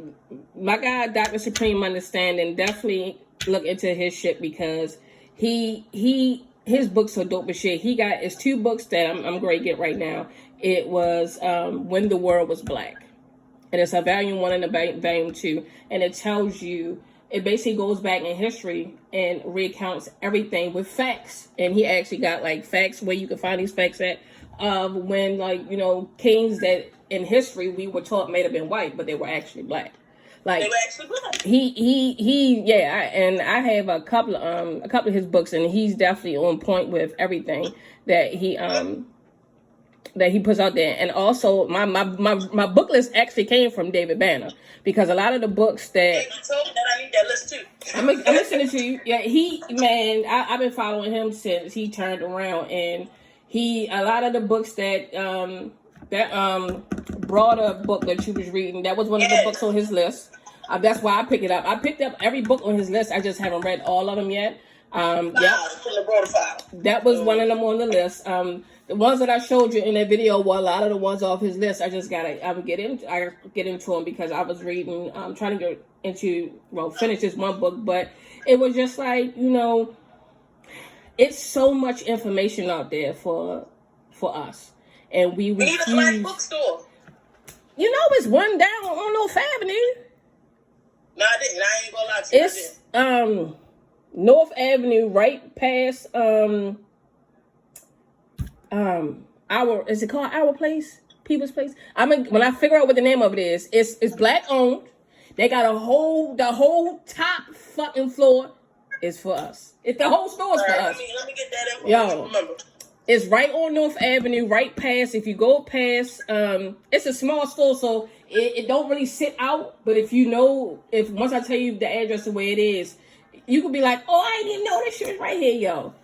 my guy, Dr. Supreme Understanding, definitely look into his shit, because his books are dope as shit. It's 2 books that I'm going to get right now. It was When the World Was Black, and it's a volume 1 and a volume 2, and it tells you. It basically goes back in history and recounts everything with facts. And he actually got like facts where you can find these facts at of when, like, you know, kings that in history we were taught may have been white, but they were actually black. Like, they were actually black. And I have a couple of his books, and he's definitely on point with everything that he puts out there. And also my book list actually came from David Banner, because a lot of the books that you told me that I need that list too. I'm listening to you. Yeah, I've been following him since he turned around, and a lot of the books that broader book that you was reading, that was one of the books on his list. That's why I picked it up. I picked up every book on his list. I just haven't read all of them yet. From the broader file. That was one of them on the list. The ones that I showed you in that video were a lot of the ones off his list. I get into them because I was reading, trying to get into, finish this one book, but it was just like, you know, it's so much information out there for us, and we need a black bookstore. You know, it's one down on North Avenue. No, I didn't. I ain't gonna lie to you. It's North Avenue, right past is it called Our Place? People's Place? When I figure out what the name of it is, it's black owned. They got the whole top fucking floor is for us. The whole store is for us. Let me get that information. Remember. It's right on North Avenue, right past. If you go past, it's a small store, so it don't really sit out. But if once I tell you the address of where it is, you could be like, oh, I didn't know this shit was right here, yo.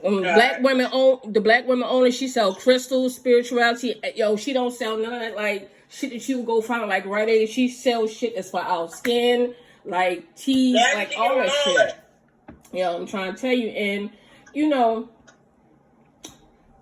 The black women only. She sell crystals, spirituality. Yo, she don't sell none of that like shit that you would go find like Rite Aid. She sells shit that's for our skin, like teas, like all that shit. Yo, I'm trying to tell you, and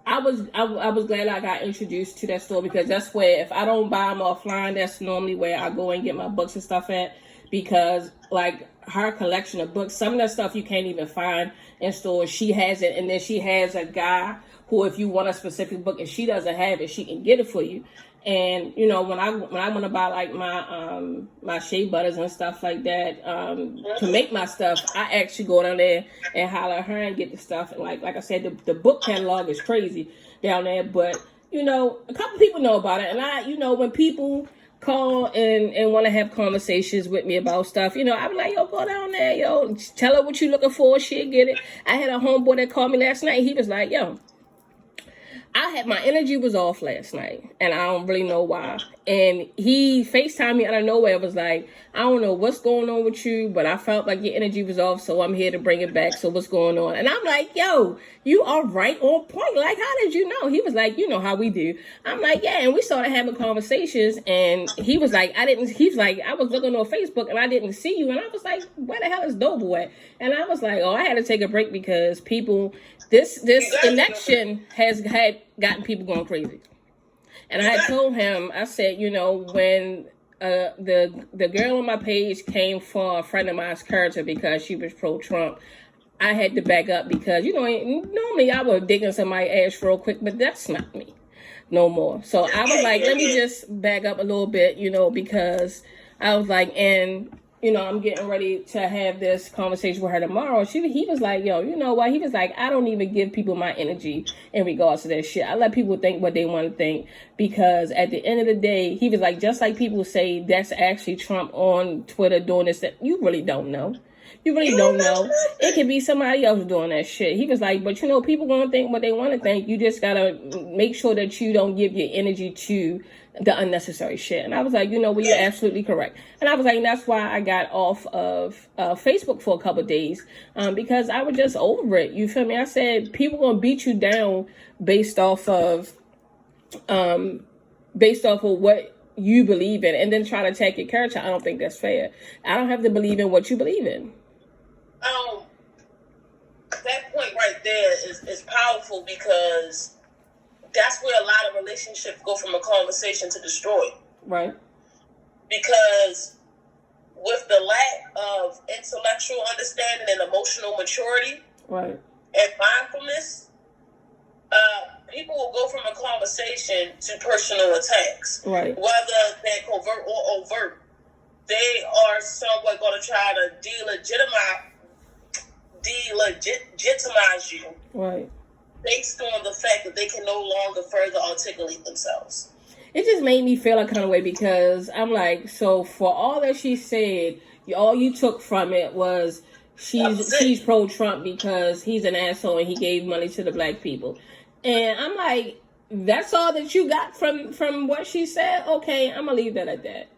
I was glad I got introduced to that store, because that's where, if I don't buy them offline, that's normally where I go and get my books and stuff at, because like her collection of books, some of that stuff you can't even find in stores. She has it, and then she has a guy who, if you want a specific book and she doesn't have it, she can get it for you. And when I want to buy like my shea butters and stuff like that to make my stuff, I actually go down there and holler at her and get the stuff. And like I said, the book catalog is crazy down there. But a couple people know about it, and I when people call and want to have conversations with me about stuff, I be like, yo, go down there, yo, tell her what you looking for, she'll get it. I had a homeboy that called me last night. He was like, yo, my energy was off last night, and I don't really know why. And he FaceTimed me out of nowhere. It was like, I don't know what's going on with you, but I felt like your energy was off, so I'm here to bring it back. So what's going on? And I'm like, yo, you are right on point. Like, how did you know? He was like, you know how we do. I'm like, yeah. And we started having conversations, and he was like, I was looking on Facebook and I didn't see you. And I was like, where the hell is Doble at? And I was like, oh, I had to take a break because this election has gotten people going crazy. And I had told him, I said, when the girl on my page came for a friend of mine's character because she was pro-Trump, I had to back up because, normally I would dig in somebody's ass real quick, but that's not me no more. So I was like, let me just back up a little bit, because I was like, and I'm getting ready to have this conversation with her tomorrow. He was like, yo, you know what? He was like, I don't even give people my energy in regards to that shit. I let people think what they want to think, because at the end of the day, he was like, just like people say that's actually Trump on Twitter doing this, that you really don't know. You really don't know. It could be somebody else doing that shit. He was like, but people going to think what they want to think. You just got to make sure that you don't give your energy to the unnecessary shit. And I was like, well, you're absolutely correct. And I was like, that's why I got off of Facebook for a couple of days, because I was just over it. You feel me? I said, people going to beat you down based off of what you believe in, and then try to attack your character. I don't think that's fair. I don't have to believe in what you believe in. That point right there is powerful, because that's where a lot of relationships go from a conversation to destroy. Right. Because with the lack of intellectual understanding and emotional maturity, right, and mindfulness, people will go from a conversation to personal attacks. Right. Whether they're covert or overt, they are somewhat going to try to delegitimize you. Right. Based on the fact that they can no longer further articulate themselves. It just made me feel a kind of way, because I'm like, so for all that she said, all you took from it was she's pro-Trump because he's an asshole and he gave money to the black people. And I'm like, that's all that you got from what she said? Okay, I'm going to leave that at that.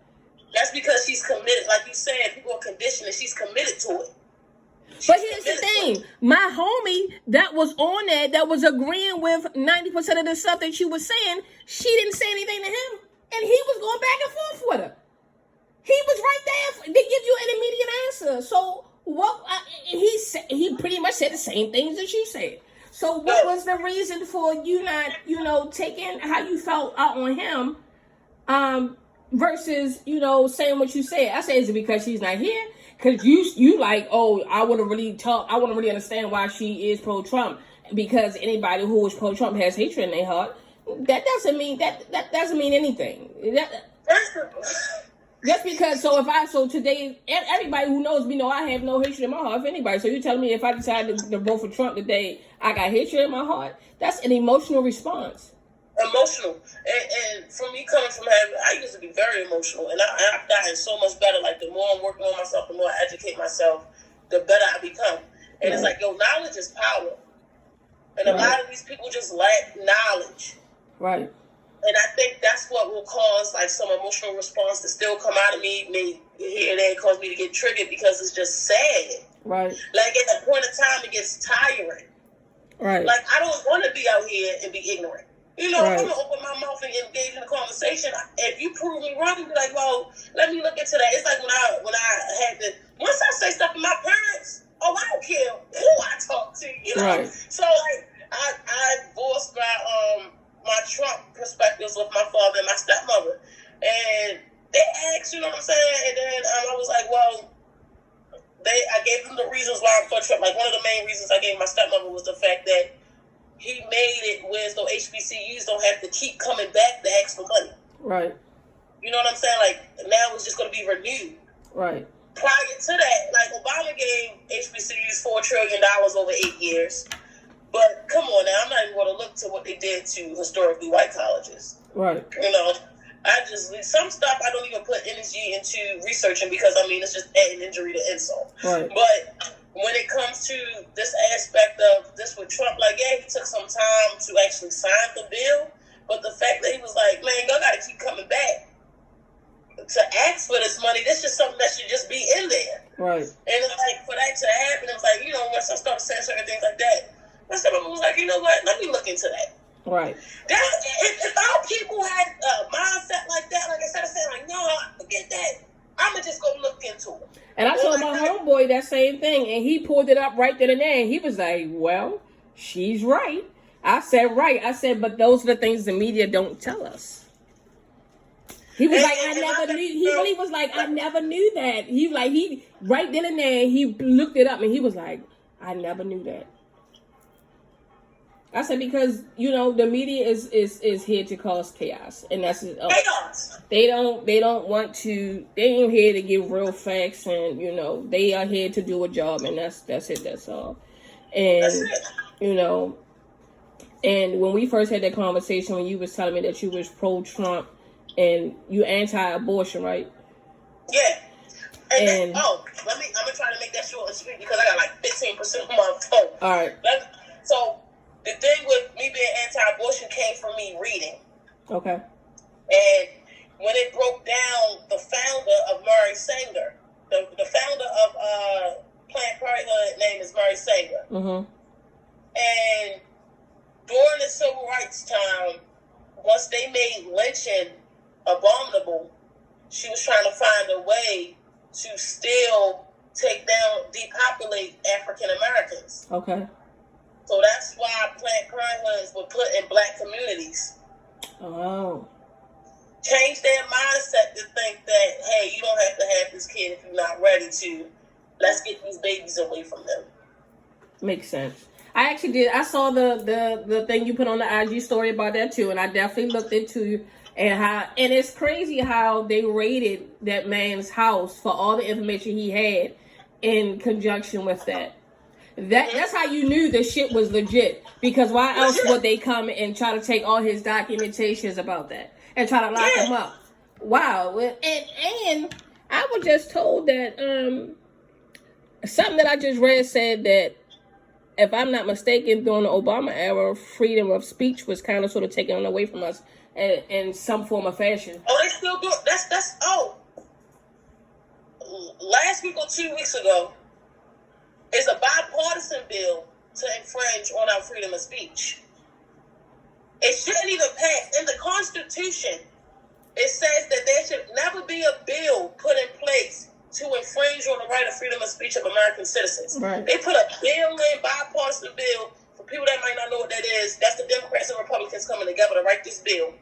That's because she's committed. Like you said, people are conditioned and she's committed to it. But here's the thing, my homie that was on that was agreeing with 90% of the stuff that you were saying, she didn't say anything to him, and he was going back and forth with her. He was right there to give you an immediate answer. So what? He pretty much said the same things that you said. So what was the reason for you not, taking how you felt out on him, versus saying what you said? I say, is it because she's not here? Because you like, oh, I want to really understand why she is pro-Trump, because anybody who is pro-Trump has hatred in their heart. That doesn't mean anything. Just because, so today, everybody who knows me know I have no hatred in my heart for anybody. So you telling me if I decide to vote for Trump today, I got hatred in my heart? That's an emotional response. Emotional. And for me, coming from having, I used to be very emotional, and I've gotten so much better. Like, the more I'm working on myself, the more I educate myself, the better I become. And it's like, yo, knowledge is power. And a lot of these people just lack knowledge. Right. And I think that's what will cause like some emotional response to still come out of me here and there, cause me to get triggered because it's just sad. Right. Like at a point in time, it gets tiring. Right. Like I don't want to be out here and be ignorant. You know, right. if I'm gonna open my mouth and engage in a conversation, if you prove me wrong, you be like, well, let me look into that. It's like when I had to, once I say stuff to my parents, oh, I don't care who I talk to, you know. Right. So like I voiced my Trump perspectives with my father and my stepmother, and they asked, you know what I'm saying, and then I was like, well, I gave them the reasons why I'm for Trump. Like one of the main reasons I gave my stepmother was the fact that he made it where so HBCUs don't have to keep coming back to ask for money. Right. You know what I'm saying? Like now it's just going to be renewed. Right. Prior to that, like Obama gave HBCUs $4 trillion over 8 years. But come on now, I'm not even going to look to what they did to historically white colleges. Right. You know, some stuff I don't even put energy into researching because, I mean, it's just adding injury to insult. Right. But when it comes to this aspect of this with Trump, like, yeah, he took some time to actually sign the bill. But the fact that he was like, man, y'all got to keep coming back to ask for this money, this is something that should just be in there. Right. And it's like, for that to happen, it was like, you know, once I started saying certain things like that, my stepmother was like, you know what, let me look into that. Right. If our people had a mindset like that, like instead of saying like, no, forget that, I'm going to just go look into it. And I told my homeboy that same thing, and he pulled it up right then and there, and he was like, well, she's right. I said, right. I said, but those are the things the media don't tell us. He was like, I never knew. He really was like, I never knew that. He right then and there, he looked it up, and he was like, I never knew that. I said, because, you know, the media is here to cause chaos, and that's chaos. They don't want to. They ain't here to give real facts, and you know they are here to do a job, and that's it. That's all. And that's it. You know, and when we first had that conversation, when you was telling me that you was pro-Trump and you anti-abortion, right? Yeah. And I'm gonna try to make that short and sweet because I got like 15% on my phone. All right. So the thing with me being anti-abortion came from me reading. Okay. And when it broke down, the founder of Murray Sanger, the founder of Planned Parenthood, name is Murray Sanger. Mm-hmm. And during the civil rights time, once they made lynching abominable, she was trying to find a way to still depopulate African Americans. Okay. So that's why Planned Parenthoods were put in black communities. Oh. Change their mindset to think that, hey, you don't have to have this kid if you're not ready to. Let's get these babies away from them. Makes sense. I actually did. I saw the thing you put on the IG story about that too, and I definitely looked into and it's crazy how they raided that man's house for all the information he had in conjunction with that. That's how you knew the shit was legit. Because why else would they come and try to take all his documentations about that and try to lock him up? Wow. And I was just told that something that I just read said that, if I'm not mistaken, during the Obama era, freedom of speech was kind of sort of taken away from us in some form or fashion. Oh, they still do. Last week or 2 weeks ago, it's a bipartisan bill to infringe on our freedom of speech. It shouldn't even pass. In the Constitution, it says that there should never be a bill put in place to infringe on the right of freedom of speech of American citizens. Right. They put a bill in, bipartisan bill. For people that might not know what that is, that's the Democrats and Republicans coming together to write this bill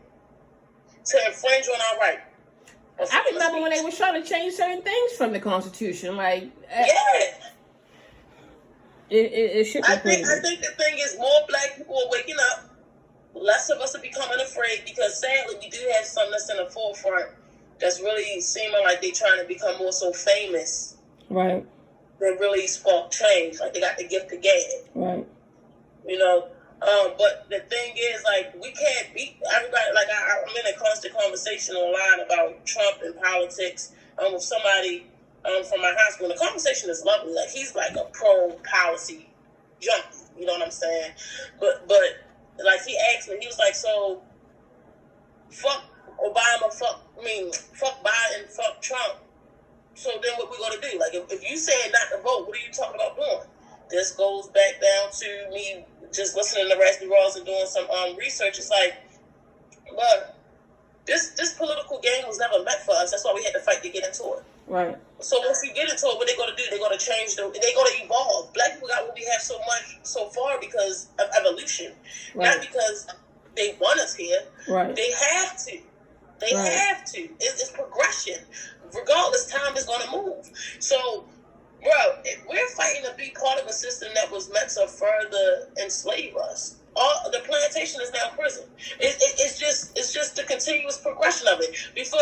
to infringe on our right. I remember when they were trying to change certain things from the Constitution. Like, it should be crazy. I think the thing is more black people are waking up. Less of us are becoming afraid because sadly we do have some that's in the forefront that's really seeming like they're trying to become more so famous. Right. Than really spark change. Like they got the gift of gab. Right. You know? But the thing is, like, we can't beat everybody. Like, I'm in a constant conversation online about Trump and politics with somebody from my high school. And the conversation is lovely. Like, he's like a pro-policy junkie. You know what I'm saying? But like, he asked me, he was like, so, fuck Obama, fuck Biden, fuck Trump. So then what we gonna do? Like, if you said not to vote, what are you talking about doing? This goes back down to me just listening to Raspy Rawls and doing some research. It's like, but this political game was never meant for us. That's why we had to fight to get into it. Right. So once we get into it, what they're gonna do? They're gonna change they're gonna evolve. Black people got what we have so far because of evolution, right. not because they want us here. Right. They have to. They right. have to. It's progression. Regardless, time is going to move. So, bro, we're fighting to be part of a system that was meant to further enslave us. The plantation is now prison. It's just the continuous progression of it. Before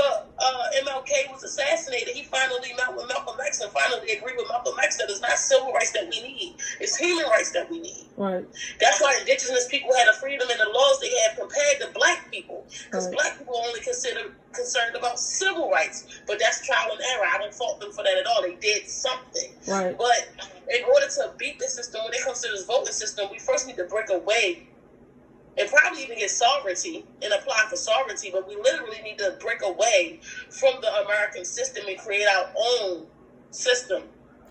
MLK was assassinated, he finally met with Malcolm X and finally agreed with Malcolm X that it's not civil rights that we need. It's human rights that we need. Right. That's why indigenous people had a freedom in the laws they had compared to black people. Because right. black people only concerned about civil rights. But that's trial and error. I don't fault them for that at all. They did something. Right. But in order to beat the system, when it comes to this voting system, we first need to break away and probably even get sovereignty and apply for sovereignty, but we literally need to break away from the American system and create our own system.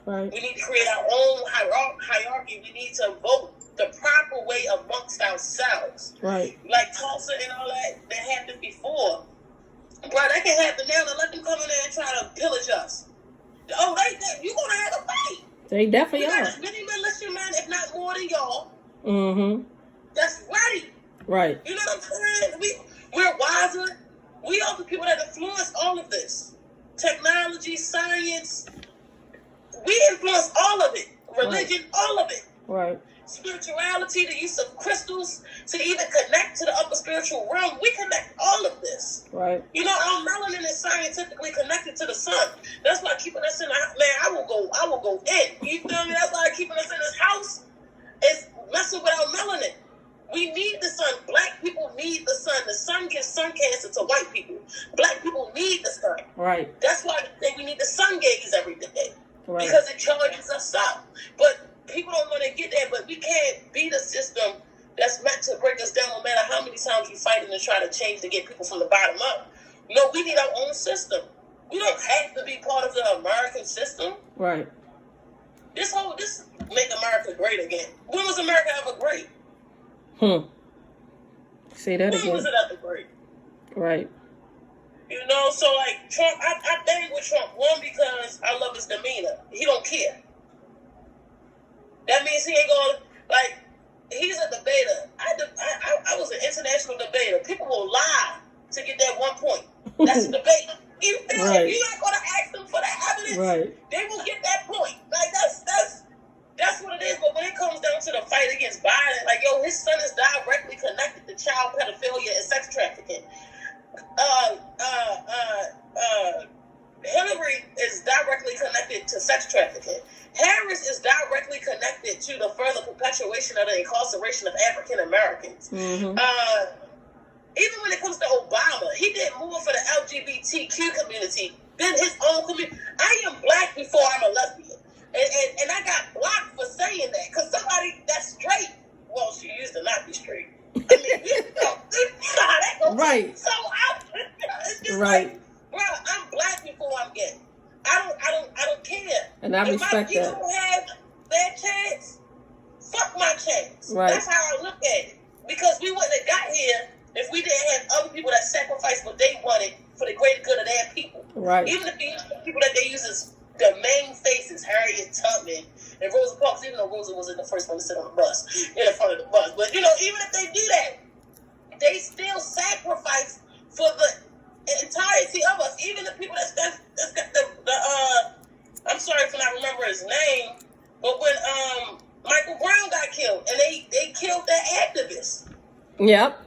Right. We need to create our own hierarchy. We need to vote the proper way amongst ourselves. Right. Like Tulsa and all that happened before. Bro, that can happen now. Now let them come in there and try to pillage us. Oh, you're going to have a fight. They definitely are. As many militiamen, if not more than y'all. Mm-hmm. That's ready. Right. You know what I'm saying? We're wiser. We are the people that influence all of this. Technology, science. We influence all of it. Religion, right. All of it. Right. Spirituality, the use of crystals to even connect to the upper spiritual realm. We connect all of this. Right. You know, our melanin is scientifically connected to the sun. That's why keeping us in the house, man, I will go in. You feel me? That's why keeping us in this house is messing with our melanin. We need the sun. Black people need the sun. The sun gives sun cancer to white people. Black people need the sun. Right. That's why I think we need the sun gaze every day. Right. Because it charges us up. But people don't want to get there. But we can't beat a system that's meant to break us down no matter how many times we fight and try to change to get people from the bottom up. No, we need our own system. We don't have to be part of the American system. Right. This make America great again. When was America ever great? Say that again. When was it ever great? Right. You know, so like Trump, I bang with Trump. One, because I love his demeanor. He don't care. That means he ain't going, like, he's a debater. I was an international debater. People will lie to get that 1 point. That's a debate. You feel right. You're not going to ask them for the evidence. Right. They will get that point. Like, that's what it is. But when it comes down to the fight against Biden, like, yo, his son is directly connected to child pedophilia and sex trafficking. Hillary is directly connected to sex trafficking. Harris is directly connected to the further perpetuation of the incarceration of African Americans. Mm-hmm. Even when it comes to Obama, he did more for the LGBTQ community than his own community. I am black before I'm a lesbian. And I got blocked for saying that. Because somebody that's straight, well, she used to not be straight. I mean, you know how that goes. Right. So it's just right. like, bro, I'm black before I'm gay. I don't care. And I respect if my that. people have their chance, fuck my chance. Right. That's how I look at it. Because we wouldn't have got here if we didn't have other people that sacrificed what they wanted for the greater good of their people. Right. Even if the people that they use as the main faces, Harriet Tubman and Rosa Parks, even though Rosa wasn't the first one to sit on the bus, in front of the bus. But, you know, even if they do that, they still sacrifice for the entirety of us. Even the people that's got the I'm sorry for not remembering his name, but when Michael Brown got killed and they killed that activist. Yep.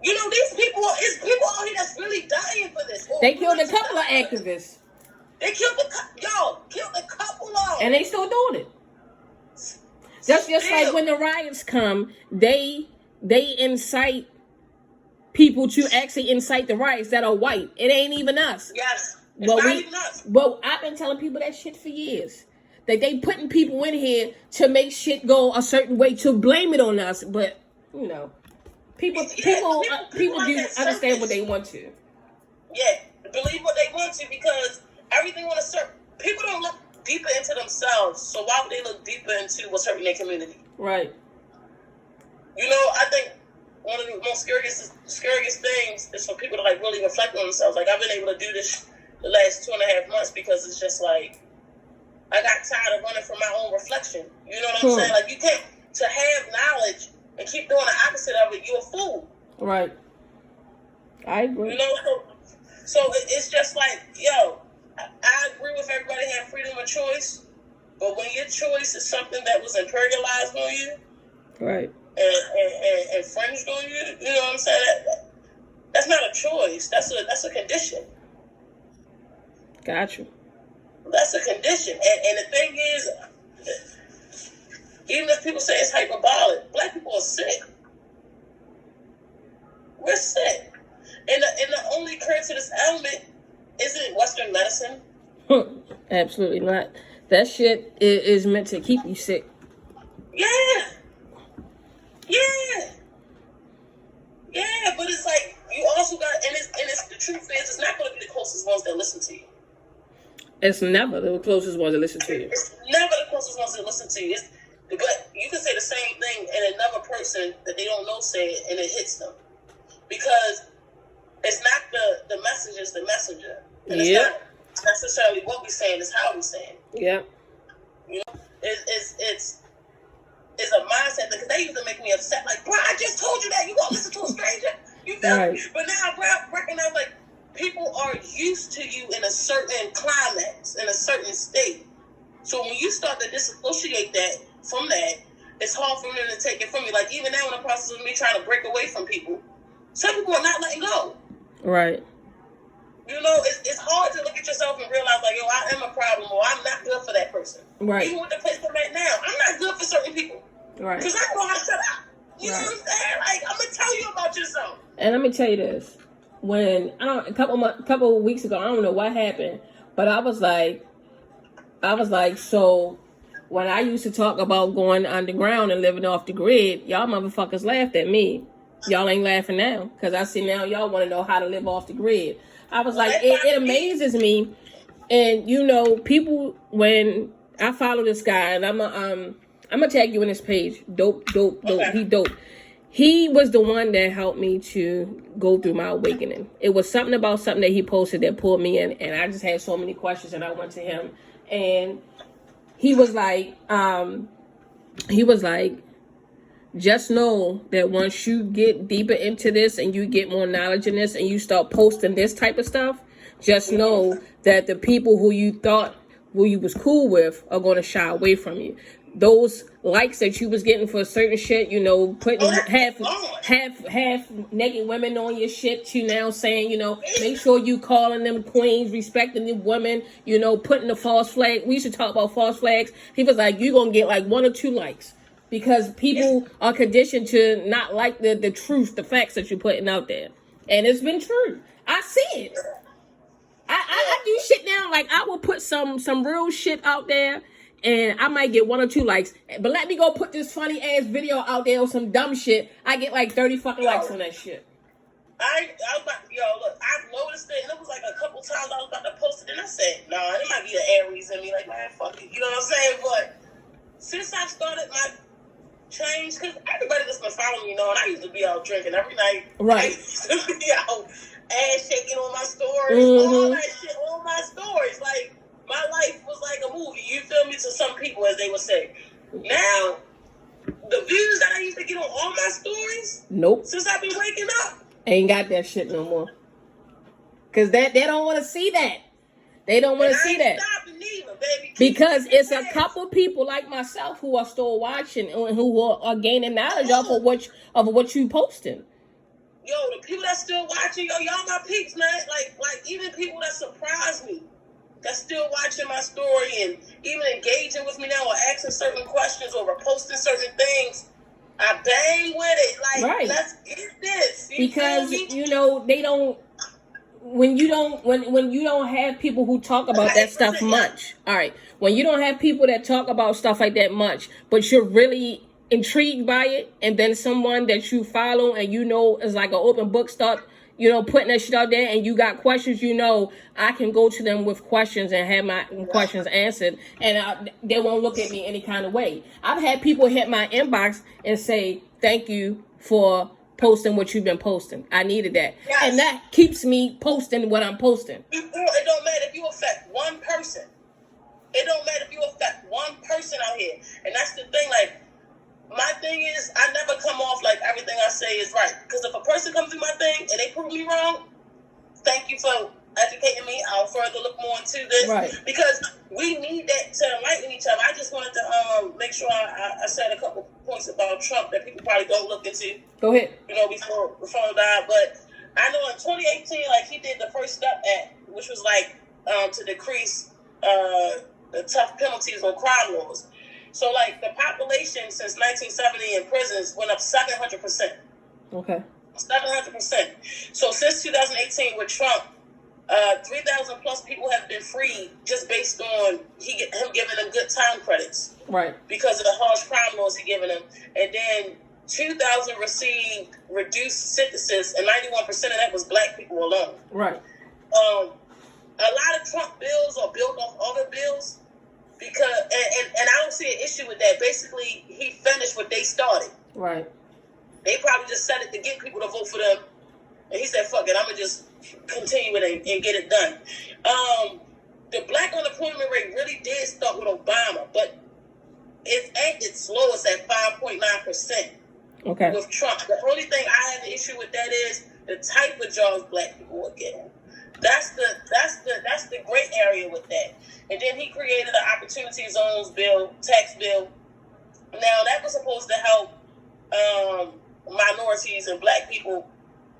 You know, these people, it's people out here that's really dying for this. They killed a couple of activists. They killed a couple of them. And they still doing it. Just like when the riots come, they incite people to actually incite the riots that are white. It ain't even us. Yes. Well, I've been telling people that shit for years. That they putting people in here to make shit go a certain way, to blame it on us. But, you know, people do understand what they want to. Yeah, believe what they want to, because everything on a certain... People don't look deeper into themselves, so why would they look deeper into what's hurting their community? Right. You know, I think one of the most scariest things is for people to, like, really reflect on themselves. Like, I've been able to do this the last 2.5 months because it's just like, I got tired of running from my own reflection. You know what I'm saying? Like, you can't, to have knowledge and keep doing the opposite of it, you're a fool. Right. I agree. You know, so it's just like, yo, I agree with everybody having freedom of choice, but when your choice is something that was imperialized on you, right, and infringed on you, you know what I'm saying? That's not a choice. That's a condition. Got you. That's a condition. And the thing is, even if people say it's hyperbolic, black people are sick. We're sick. And the only cure to this ailment isn't Western medicine. Absolutely not. That shit is meant to keep you sick. Yeah. But it's like, you also got, and it's the truth is, it's not going to be the closest ones that listen to you. It's never the closest ones that listen to you. It's never the closest ones that listen to you. But you can say the same thing and another person that they don't know say it, and it hits them. Because it's not the message, it's the messenger. And it's not necessarily what we're saying, it's how we're saying. Yeah. You know, it's a mindset, because they used to make me upset. Like, bro, I just told you that. You gonna listen to a stranger? You feel me? But now, bro, I recognize, like, people are used to you in a certain climax, in a certain state. So when you start to disassociate that from that, it's hard for them to take it from you. Like, even now in the process of me trying to break away from people, some people are not letting go. Right. You know, it's hard to look at yourself and realize, like, yo, I am a problem, or I'm not good for that person. Right. Even with the place I'm at now, I'm not good for certain people. Right. Because I know how to shut up. You know what I'm saying? Like, I'm going to tell you about yourself. And let me tell you this. When, a couple of weeks ago, I don't know what happened, but I was like, so when I used to talk about going underground and living off the grid, y'all motherfuckers laughed at me. Y'all ain't laughing now, because I see now y'all want to know how to live off the grid. I was like, it amazes me. And, you know, people, when I follow this guy, and I'm gonna tag you in his page. Dope. Okay. He dope. He was the one that helped me to go through my awakening. It was something that he posted that pulled me in, and I just had so many questions, and I went to him, and he was like, just know that once you get deeper into this and you get more knowledge in this and you start posting this type of stuff, just know that the people who you was cool with are going to shy away from you. Those likes that you was getting for certain shit, you know, putting half naked women on your shit, to now saying, you know, make sure you calling them queens, respecting the women, you know, putting the false flag. We used to talk about false flags. He was like, you're going to get like 1 or 2 likes. Because people are conditioned to not like the truth, the facts that you're putting out there. And it's been true. I see it. I do shit now. Like, I will put some real shit out there, and I might get 1 or 2 likes. But let me go put this funny ass video out there or some dumb shit. I get like 30 fucking likes on that shit. I was about, look, I noticed it, and it was like a couple times I was about to post it, and I said, nah, it might be an Aries in me. Like, man, fuck it. You know what I'm saying? But since I started my change, because everybody that's been following me know, and I used to be out drinking every night. Right. I used to be out ass shaking on my stories, all that shit on my stories. Like, my life was like a movie. You feel me? To some people, as they would say. Now, the views that I used to get on all my stories, nope. Since I've been waking up, ain't got that shit no more. Because they don't want to see that. They don't want to see that. Either, baby. Because it's a couple people like myself who are still watching and who are gaining knowledge off of what you posting. Yo, the people that still watching, y'all my peeps, man. Like even people that surprise me, that's still watching my story and even engaging with me now or asking certain questions or reposting certain things. I bang with it. Like, let's get this. Because, you know, they don't. when you don't have people who talk about that stuff much. All right. When you don't have people that talk about stuff like that much, but you're really intrigued by it, and then someone that you follow and you know is like an open book stuff, you know, putting that shit out there, and you got questions, you know, I can go to them with questions and have my questions answered, and they won't look at me any kind of way. I've had people hit my inbox and say, thank you for posting what you've been posting. I needed that. Yes. And that keeps me posting what I'm posting. It don't matter if you affect one person. It don't matter if you affect one person out here. And that's the thing, like, my thing is, I never come off like everything I say is right. Because if a person comes through my thing and they prove me wrong, thank you for educating me. I'll further look more into this. Right. Because we need that to enlighten each other. I just wanted to make sure I said a couple points about Trump that people probably don't look into. Go ahead. You know, before he died. But I know in 2018, like, he did the First Step Act, which was like to decrease the tough penalties on crime laws. So, like, the population since 1970 in prisons went up 700%. Okay. 700%. So, since 2018 with Trump, 3,000 plus people have been freed just based on him giving them good time credits. Right. Because of the harsh crime laws he giving them. And then 2,000 received reduced sentences, and 91% of that was black people alone. Right. A lot of Trump bills are built off other bills. Because and I don't see an issue with that. Basically, he finished what they started. Right. They probably just said it to get people to vote for them. And he said, fuck it, I'm going to just continue it and get it done. The black unemployment rate really did start with Obama, but it's at its lowest at 5.9%. Okay. With Trump. The only thing I have an issue with that is the type of jobs black people are getting. That's the great area with that. And then he created an opportunity zones bill, tax bill. Now that was supposed to help minorities and black people,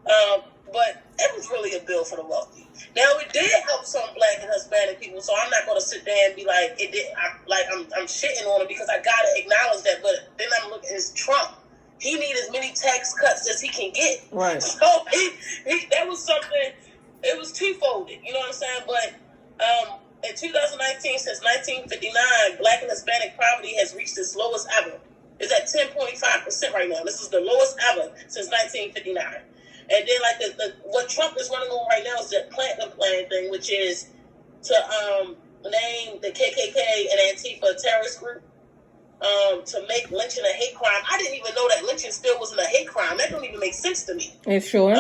but it was really a bill for the wealthy. Now it did help some black and Hispanic people, so I'm not going to sit there and be like it did. I'm shitting on it because I gotta acknowledge that. But then I'm looking at Trump. He need as many tax cuts as he can get. Right. So that was something. It was twofolded, you know what I'm saying? But in 2019, since 1959, black and Hispanic poverty has reached its lowest ever. It's at 10.5% right now. This is the lowest ever since 1959. And then, like, what Trump is running on right now is the Clinton plan thing, which is to name the KKK and Antifa a terrorist group, to make lynching a hate crime. I didn't even know that lynching still wasn't a hate crime. That don't even make sense to me. It sure.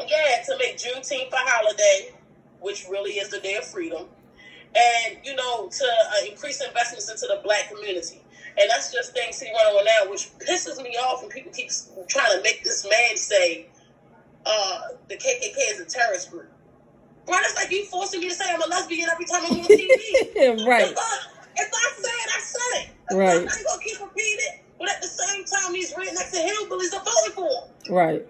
Yeah, to make Juneteenth a holiday, which really is the day of freedom, and, you know, to increase investments into the black community. And that's just things he running on now, which pisses me off when people keep trying to make this man say the KKK is a terrorist group. Bro, that's like you forcing me to say I'm a lesbian every time I'm on TV. Right. If I say it, I said it. Right. I'm not going to keep repeating it, but at the same time, these rednecks and hillbillies are voting for him. Right.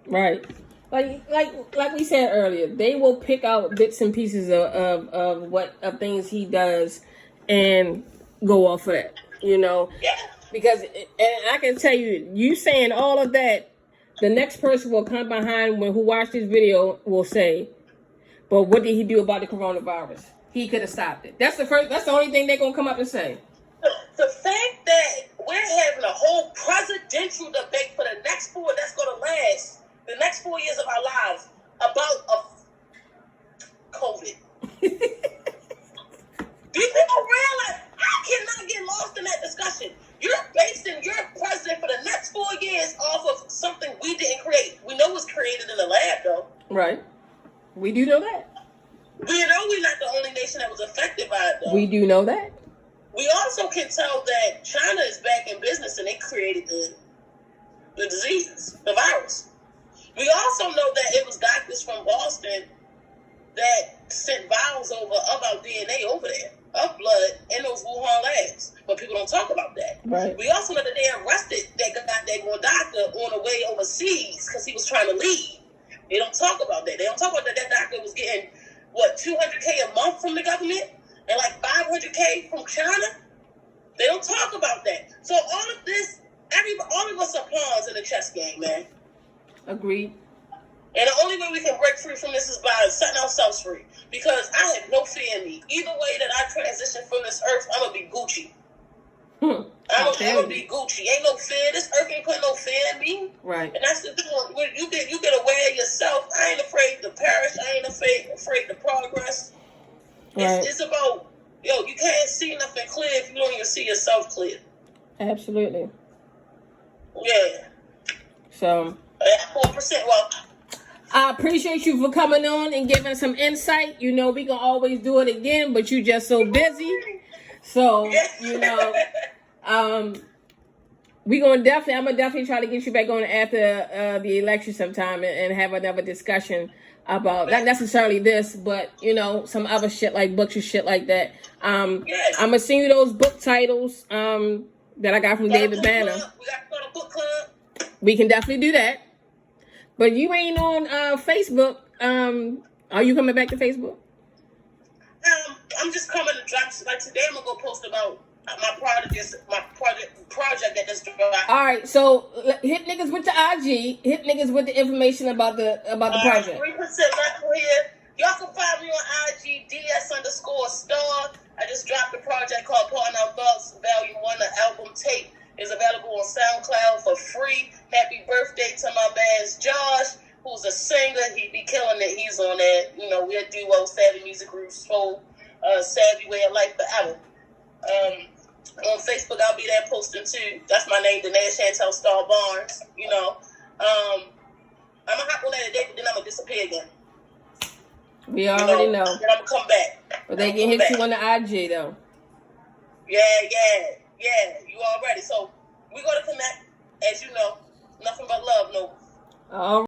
Right. Like we said earlier, they will pick out bits and pieces of things he does and go off of that, you know. Yeah. Because, and I can tell you, you saying all of that, the next person will come behind who watched this video will say, but what did he do about the coronavirus? He could have stopped it. That's the only thing they're gonna come up and say. The fact that we're having a whole presidential debate for the next that's gonna last the next 4 years of our lives about COVID. Do people realize? I cannot get lost in that discussion. You're basing your president for the next 4 years off of something we didn't create. We know it was created in the lab, though. Right. We do know that. We know we're not the only nation that was affected by it, though. We do know that. We also can tell that China is back in business and they created the disease, the virus. We also know that it was doctors from Boston that sent vials over of our DNA over there, of blood, in those Wuhan labs. But people don't talk about that. Right. We also know that they arrested that one doctor on the way overseas because he was trying to leave. They don't talk about that. They don't talk about that doctor was getting, $200K a month from the government? And like $500K from China? They don't talk about that. So all of this, all of us are pawns in the chess game, man. Agreed. And the only way we can break free from this is by setting ourselves free. Because I have no fear in me. Either way that I transition from this earth, I'm going to be Gucci. I'm going to be Gucci. Ain't no fear. This earth ain't putting no fear in me. Right. And that's the thing. When you get aware of yourself. I ain't afraid to perish. I ain't afraid to progress. Right. It's about, you can't see nothing clear if you don't even see yourself clear. Absolutely. Yeah. So. 4%. Well, I appreciate you for coming on and giving some insight. You know, we can always do it again, but you just so busy. So, you know, I'm gonna definitely try to get you back on after the election sometime and have another discussion about not necessarily this, but you know, some other shit like books and shit like that. I'm gonna send you those book titles that I got from David Banner. We got to go to book club. We can definitely do that. But you ain't on Facebook. Are you coming back to Facebook? I'm just coming to drop. Like today, I'm gonna go post about my project that just dropped. All right, so hit niggas with the IG. Hit niggas with the information about the project. 3% left here. Y'all can find me on IG ds_star. I just dropped a project called Putting Out Thoughts Volume 1. The album tape is available on SoundCloud for free. Happy birthday to my man Josh, who's a singer. He be killing it. He's on there. You know, we're a duo, Savvy Music Group, Soul, Savvy Way of Life forever. On Facebook, I'll be there posting too. That's my name, Danae Chantel Star Barnes. You know, I'm gonna hop on that today, but then I'm gonna disappear again. We already know. Then I'm gonna come back. But they can hit you on the IG though. Yeah. You already. So we gonna connect, as you know. Nothing but love, no. All right.